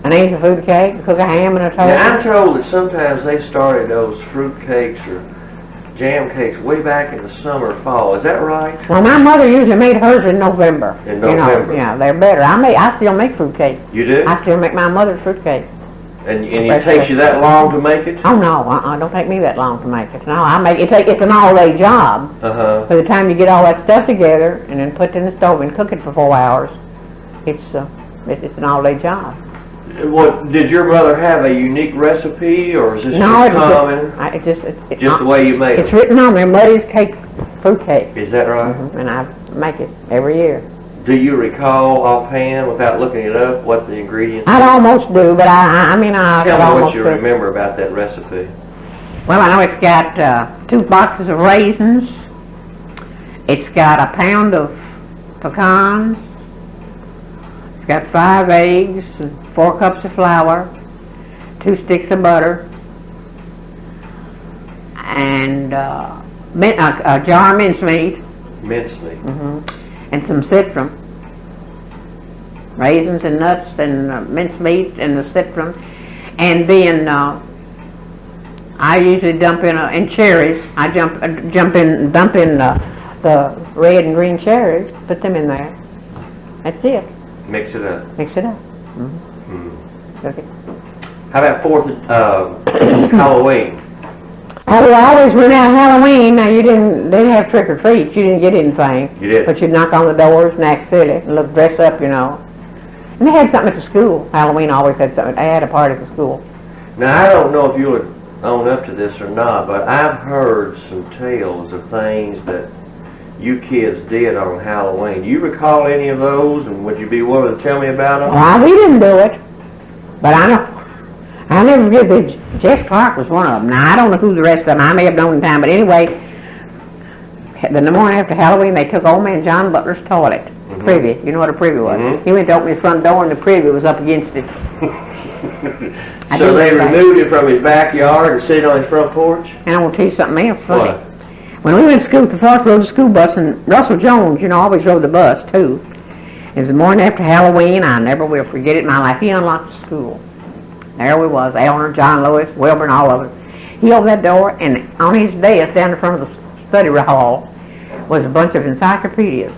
an angel food cake, cook a ham and a turkey. Now, I'm told that sometimes they started those fruit cakes or jam cakes way back in the summer or fall. Is that right? Well, my mother usually made hers in November. In November. You know, yeah, they're better. I still make fruit cake. You do? I still make my mother's fruit cake. And it takes you that long to make it? Oh no, don't take me that long to make it. No, I make it. It's an all-day job. Uh-huh. By the time you get all that stuff together and then put it in the stove and cook it for 4 hours, it's an all-day job. What, did your mother have a unique recipe, or is this No, just common? it's Just the way you made It's it? written on there, Muddy's cake, fruit cake, Is that right? and I make it every year. Do you recall offhand, without looking it up, what the ingredients I'd are? almost do, but I could Tell me what almost you do. remember about that recipe. Well, I know it's got 2 boxes of raisins. It's got a pound of pecans. It's got 5 eggs, and 4 cups of flour, 2 sticks of butter, and a jar of mincemeat, Mincemeat. and some citron. Raisins and nuts and mincemeat and the citron. And then I usually dump in cherries. I dump in the red and green cherries, put them in there. That's it. Mix it up. Mix it up. Okay. How about Halloween? Oh, we always went out Halloween. Now, didn't have trick or treats. You didn't get anything. You did. But you'd knock on the doors and act silly and dress up, you know. And they had something at the school. Halloween always had something. They had a party at the school. Now, I don't know if you would own up to this or not, but I've heard some tales of things that you kids did on Halloween. Do you recall any of those, and would you be willing to tell me about them? Well, we didn't do it. But I'll never forget that Jess Clark was one of them. Now, I don't know who the rest of them, I may have known in time, but anyway, the morning after Halloween, they took old man John Butler's toilet, privy. You know what a privy was? He went to open his front door and the privy was up against it. So they removed him from his backyard and sit on his front porch? And I want to tell you something else funny. What? When we went to school, the Forest rode the school bus, and Russell Jones, you know, always rode the bus, too. It was the morning after Halloween. I never will forget it in my life. He unlocked the school. There we was, Eleanor, John Lewis, Wilbur, and all of us. He opened that door, and on his desk down in front of the study hall was a bunch of encyclopedias.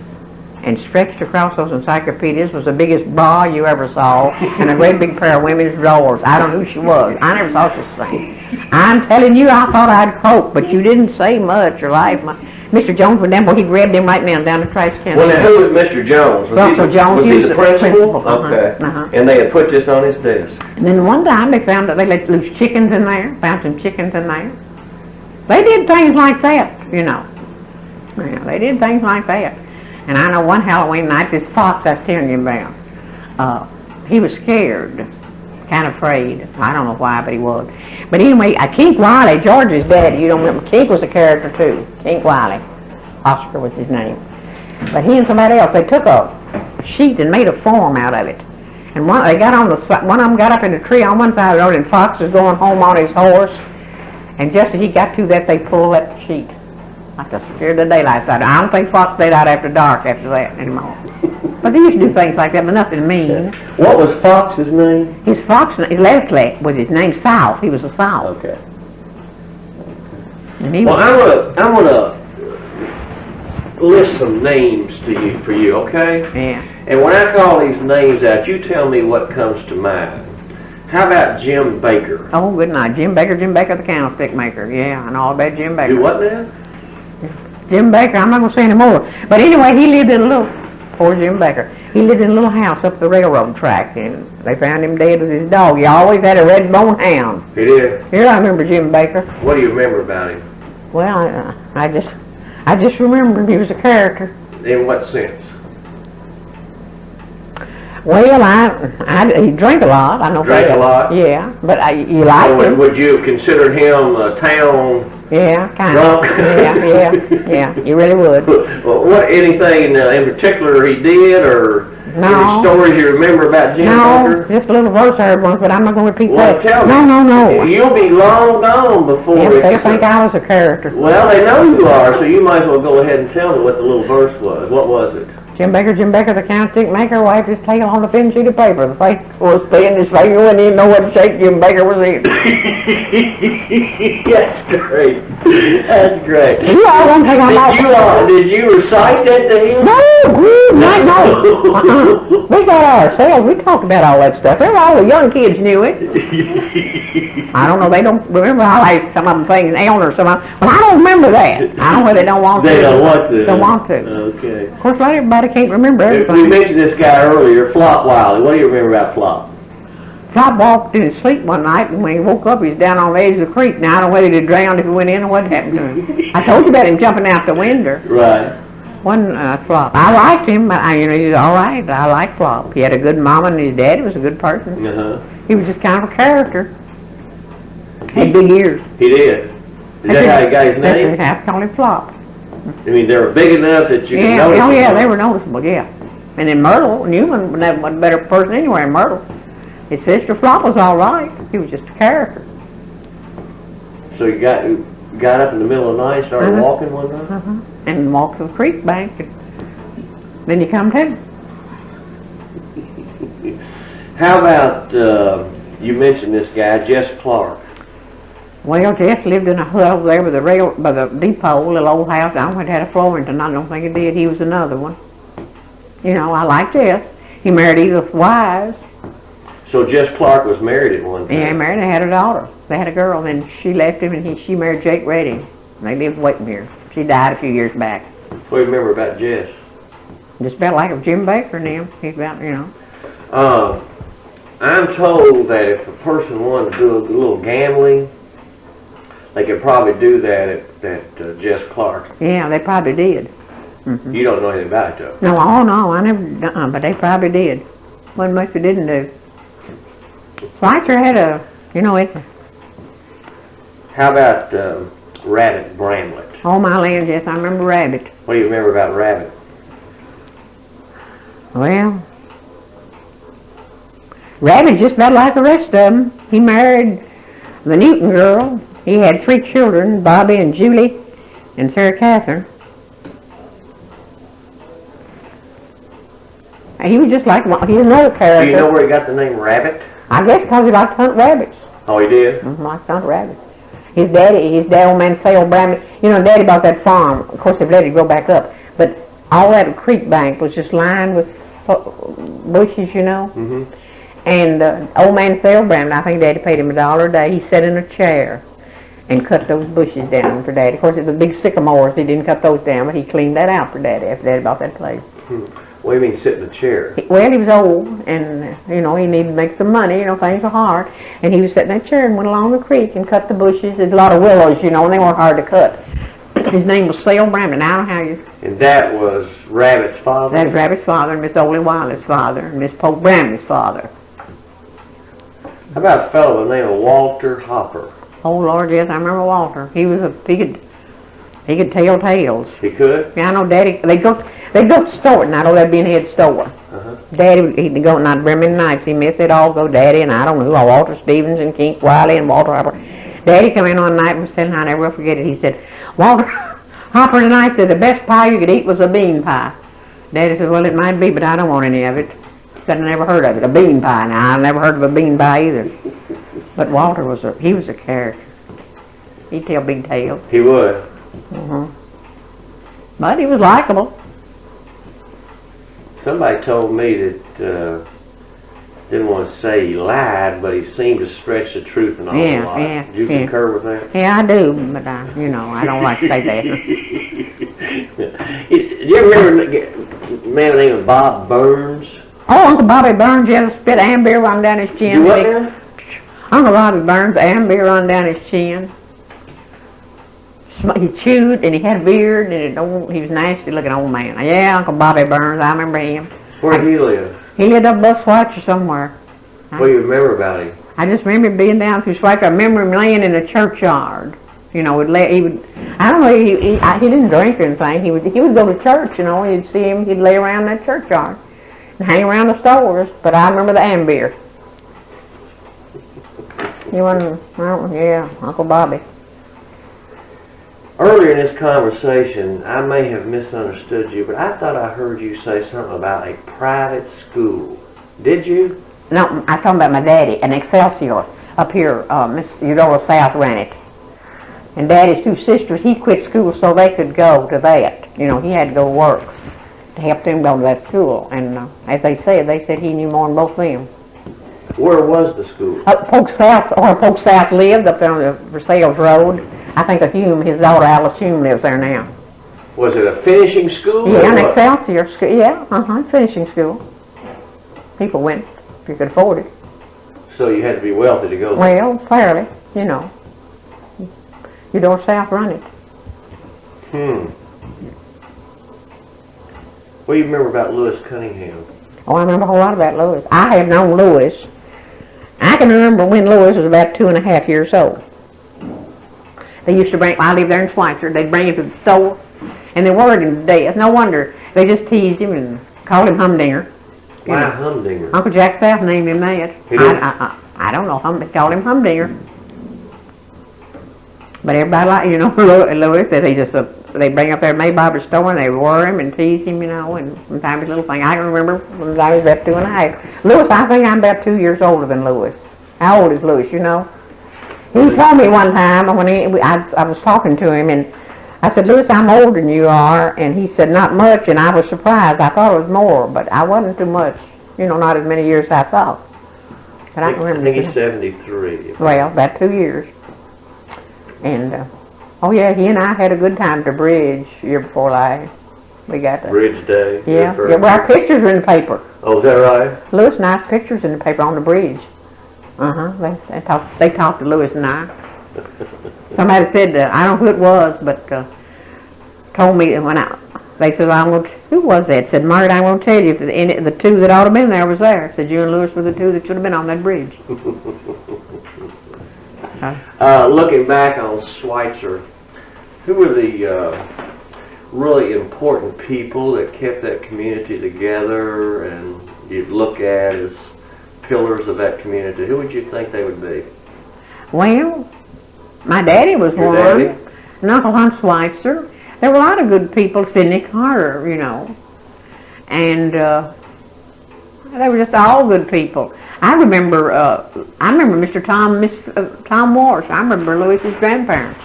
And stretched across those encyclopedias was the biggest bra you ever saw, and a great big pair of women's drawers. I don't know who she was. I never saw such a thing. I'm telling you, I thought I'd croak, but you didn't say much or laugh much. Mr. Jones went down, boy, he grabbed him right now down the trash can. Well, now, who was Mr. Jones? Russell Jones. Was he the principal? Uh-huh, Okay. uh-huh. And they had put this on his desk. And then one time they found that they let loose chickens in there, found some chickens in there. They did things like that, you know. Yeah, they did things like that. And I know one Halloween night, this fox I was telling you about, he was scared, kind of afraid. I don't know why, but he was. But anyway, Kink Wiley, George's daddy, you don't remember, Kink was a character too. Kink Wiley. Oscar was his name. But he and somebody else, they took a sheet and made a form out of it. And one of them got up in a tree on one side of the road, and Fox was going home on his horse. And just as he got to that, they pulled that sheet. Like to scare the daylights out of. I don't think Fox stayed out after dark after that anymore. But they used to do things like that, but nothing mean. What was Fox's name? His Leslie was his name. South. He was a South. Okay. And he Well, was, I'm gonna list some names to you for you, okay? yeah. And when I call these names out, you tell me what comes to mind. How about Jim Baker? Oh, good night. Jim Baker, the candlestick maker. Yeah, I know all about Jim Baker. Do what now? Jim Baker, I'm not going to say any more. But anyway, he lived in a little, poor Jim Baker, he lived in a little house up the railroad track, and they found him dead with his dog. He always had a red bone hound. He did. Here, I remember Jim Baker. What do you remember about him? Well, I just remember him. He was a character. In what sense? Well, he drank a lot. I know Drank that. a lot? Yeah, but you liked So him. would you consider him a town Yeah, kind drunk? of. Yeah, you really would. Well, what, anything in particular he did, or No. any stories you remember about Jim No, Baker? just a little verse I heard once, but I'm not going to repeat Well, that. tell me. No. You'll be long gone before Yeah, they it's... think I was a character. Well, they know you are, so you might as well go ahead and tell me what the little verse was. What was it? Jim Baker, the candlestick maker, wiped his tail on a thin sheet of paper. The face was thin, his finger when he didn't know what shape Jim Baker was in. That's great. That's great. You all don't take on my... Did you recite that to him? No. We got ourselves. We talked about all that stuff. All the young kids knew it. I don't know. They don't remember how some of them things, Elm or some of them. Well, I don't remember that. I don't know whether they don't want to. They don't want to. Don't want to. Okay. Of course, not everybody can't remember We everything. mentioned this guy earlier, Flop Wiley. What do you remember about Flop? Flop walked in his sleep one night, and when he woke up, he was down on the edge of the creek. Now, I don't know whether he'd drowned if he went in or what happened to him. I told you about him jumping out the window. Right. One Flop. I liked him, but he was all right. I liked Flop. He had a good mama, and his daddy was a good person. Uh-huh. He was just kind of a character. Had big ears. He did. Is that how you got his That's name? what I call him Flop. I mean, they were big enough that you could Yeah, notice oh yeah, them. they were noticeable, yeah. And then Myrtle, Newman was never a better person anywhere than Myrtle. His sister Flop was all right. He was just a character. So you got up in the middle of the night, started Uh-huh. walking one night? And walked to the creek bank, and then you come to. How about, you mentioned this guy, Jess Clark. Well, Jess lived in a hut over there by the depot, little old house. I don't think it had a Florenton. I don't think it did. He was another one. You know, I like Jess. He married Edith Wise. So Jess Clark was married at one time. Yeah, he married and had a daughter. They had a girl, and then she left him, and she married Jake Redding. They lived waiting here. She died a few years back. What do you remember about Jess? Just about like a Jim Baker and him. He's about, you know. I'm told that if a person wanted to do a little gambling, they could probably do that at Jess Clark. Yeah, they probably did. You don't know anything about it, though. No, I never, but they probably did. What much they didn't do. Switzer had a, you know, it. How about Rabbit Bramlett? All my land, yes, I remember Rabbit. What do you remember about Rabbit? Well, Rabbit just about like the rest of them. He married the Newton girl. He had 3 children, Bobby and Julie and Sarah Catherine. He was just like, he was another character. Do you know where he got the name Rabbit? I guess because he liked to hunt rabbits. Oh, he did? He liked to hunt rabbits. His dad, old man Sale Bramlett, you know, Daddy bought that farm. Of course, they've let it go back up. But all that creek bank was just lined with bushes, you know. Mm-hmm. And old man Sale Bramlett, I think Daddy paid him $1 a day. He sat in a chair and cut those bushes down for Daddy. Of course, it was big sycamores. He didn't cut those down, but he cleaned that out for Daddy after Daddy bought that place. What do you mean sit in the chair? Well, he was old, and, you know, he needed to make some money, you know, things are hard. And he was sitting in that chair and went along the creek and cut the bushes. There's a lot of willows, you know, and they weren't hard to cut. His name was Sale Bramlett. I don't know how you... And that was Rabbit's father? That was Rabbit's father, and Miss Ollie Wiley's father, and Miss Pope Bramlett's father. How about a fellow by the name of Walter Hopper? Oh, Lord, yes, I remember Walter. He could tell tales. He could? Yeah, I know Daddy, they built the store, and I know that'd be in head store. Uh-huh. Daddy, he'd go, and I'd bring him nights, he missed it all, go Daddy, and I don't know, Walter Stevens and Kink Wiley and Walter Hopper. Daddy come in one night and was telling, I never will forget it, he said, Walter, Hopper and I said the best pie you could eat was a bean pie. Daddy said, well, it might be, but I don't want any of it. He said, I never heard of it. A bean pie. Now, I never heard of a bean pie either. But Walter was a character. He'd tell big tales. He would. But he was likable. Somebody told me that, didn't want to say he lied, but he seemed to stretch the truth an awful lot. Yeah, Do you concur with that? Yeah, I do, but I don't like to say that. Do you remember a man named Bob Burns? Oh, Uncle Bobby Burns, yeah, spit amber run down his chin. You what now? Uncle Bobby Burns, amber run down his chin. He chewed and he had a beard and he was a nasty looking old man. Yeah, Uncle Bobby Burns, I remember him. Where did he live? He lived up above Switzer somewhere. What do you remember about him? I just remember being down through Switzer. I remember him laying in the churchyard. He would I don't know, he didn't drink or anything. He would go to church, you'd see him, he'd lay around that churchyard and hang around the stores. But I remember the amber. Yeah, Uncle Bobby. Earlier in this conversation, I may have misunderstood you, but I thought I heard you say something about a private school. Did you? No, I'm talking about my daddy, an Excelsior up here. Miss Eudora South ran it. And Daddy's two sisters, he quit school so they could go to that. He had to go work to help them go to that school. And as they said he knew more than both of them. Where was the school? Polk South lived up there on the Versailles Road. I think of Hume, his daughter Alice Hume lives there now. Was it a finishing school? Yeah, an Excelsior school. Yeah, finishing school. People went if you could afford it. So you had to be wealthy to go there? Well, fairly, Eudora South run it. What do you remember about Lewis Cunningham? Oh, I remember a whole lot about Lewis. I had known Lewis. I can remember when Lewis was about 2.5 years old. They used to I lived there in Switzer, they'd bring him to the store, and they worried him to death. No wonder. They just teased him and called him Humdinger. Why Humdinger? Uncle Jack South named him that. I don't know, they called him Humdinger. But everybody Lewis, that they bring up there at May Bobber's store and they worry him and tease him, and sometimes his little thing. I can remember when I was about 2.5. Lewis, I think I'm about 2 years older than Lewis. How old is Lewis, He told me one time when I was talking to him, and I said, Lewis, I'm older than you are, and he said, not much, and I was surprised. I thought it was more, but I wasn't too much, not as many years as I thought. But I remember. I think he's 73. Well, about 2 years. And, oh yeah, he and I had a good time to bridge year before last. We got to. Bridge Day? Yeah, well, our pictures are in the paper. Oh, is that right? Lewis and I's pictures in the paper on the bridge. They talked to Lewis and I. Somebody said, I don't know who it was, but told me they said, who was that? Said, Margaret, I won't tell you if the two that ought to have been there was there. Said, you and Lewis were the two that should have been on that bridge. Looking back on Switzer, who were the really important people that kept that community together and you'd look at as pillars of that community? Who would you think they would be? Well, my daddy was Your one. daddy? And Uncle Hunt Switzer. There were a lot of good people, Sidney Carter, and they were just all good people. I remember Mr. Tom Walsh. I remember Lewis's grandparents.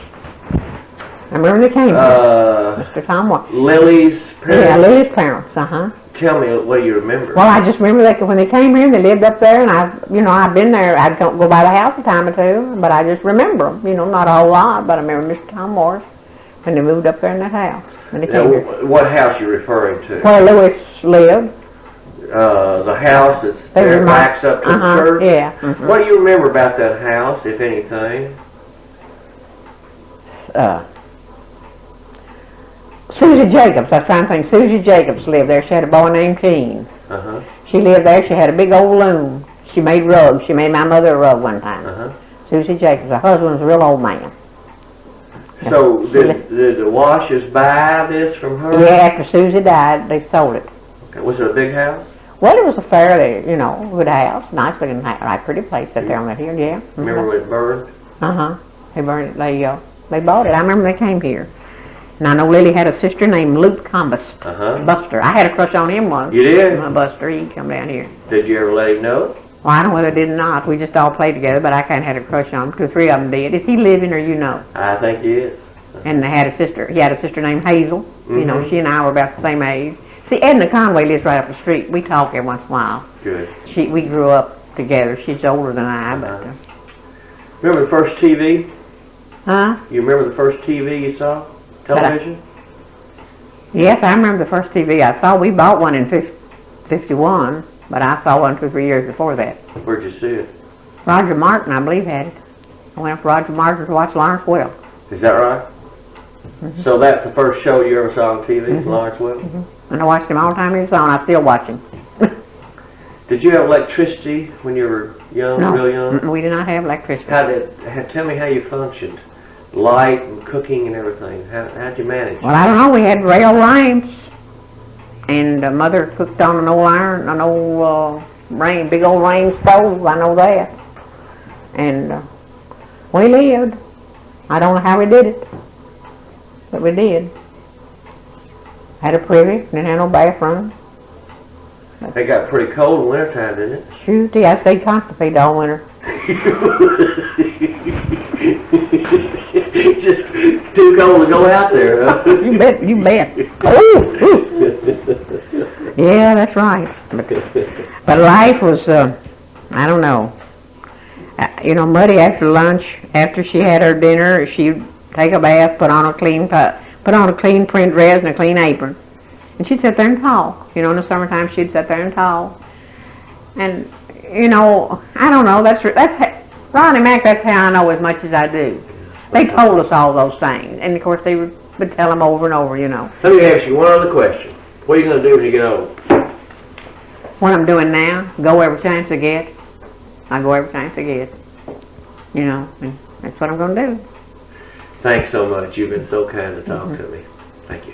I remember they came here. Mr. Tom Walsh. Lily's parents? Yeah, Lily's parents, Tell me what you remember. Well, I just remember that when they came here, they lived up there, and I've been there. I'd go by the house a time or two, but I just remember them. Not a whole lot, but I remember Mr. Tom Morris when they moved up there in that house when they came here. What house you referring to? Where Lewis lived. The house that's there backs up to the church? Yeah. What do you remember about that house, if anything? Susie Jacobs, I was trying to think. Susie Jacobs lived there. She had a boy named Keene. She lived there. She had a big old loom. She made rugs. She made my mother a rug one time. Susie Jacobs. Her husband was a real old man. So did the Washes buy this from her? Yeah, after Susie died, they sold it. Okay. Was it a big house? Well, it was a fairly, good house. Nice looking house. Like pretty place up there on that hill, yeah. Remember when it burned? They burned it. They bought it. I remember they came here. And I know Lily had a sister named Luke Combus. Uh-huh. Buster. I had a crush on him once. You did? Buster, he come down here. Did you ever let him know? Well, I don't know whether I did or not. We just all played together, but I kind of had a crush on him. 2 or 3 of them did. Is he living or you know? I think he is. And they had a sister. He had a sister named Hazel. You know, Mhm. she and I were about the same age. See, Edna Conway lives right up the street. We talk every once in a while. Good. We grew up together. She's older than I, but... Remember the first TV? Huh? You remember the first TV you saw? Television? Yes, I remember the first TV I saw. We bought one in 51, but I saw one 2 or 3 years before that. Where'd you see it? Roger Martin, I believe, had it. I went up to Roger Martin to watch Lawrence Welk. Is that right? So that's the first show you ever saw on TV, Lawrence Welk? And I watched him all the time he was on. I still watch him. Did you have electricity when you were young, No, real young? we did not have electricity. Tell me how you functioned. Light and cooking and everything. How'd you manage? Well, I don't know. We had rail lamps, and Mother cooked on an old iron, an old big old range stove. I know that. And we lived. I don't know how we did it, but we did. Had a privy, didn't have no bathroom. It got pretty cold in wintertime, didn't it? Shoot, I stayed constipated all winter. Just too cold to go out there, huh? You bet, you bet. Ooh. Yeah, that's right. But life was, I don't know. You know, Muddy after lunch, after she had her dinner, she'd take a bath, put on a clean print dress and a clean apron, and she'd sit there and talk. You know, in the summertime, she'd sit there and talk. And you know, I don't know. That's Ronnie Mac. That's how I know as much as I do. They told us all those things, and of course they would tell them over and over. You know. Let me ask you one other question. What are you going to do when you get old? What I'm doing now, go every chance I get. I go every chance I get. You know, and that's what I'm going to do. Thanks so much. You've been so kind to talk to me. Thank you.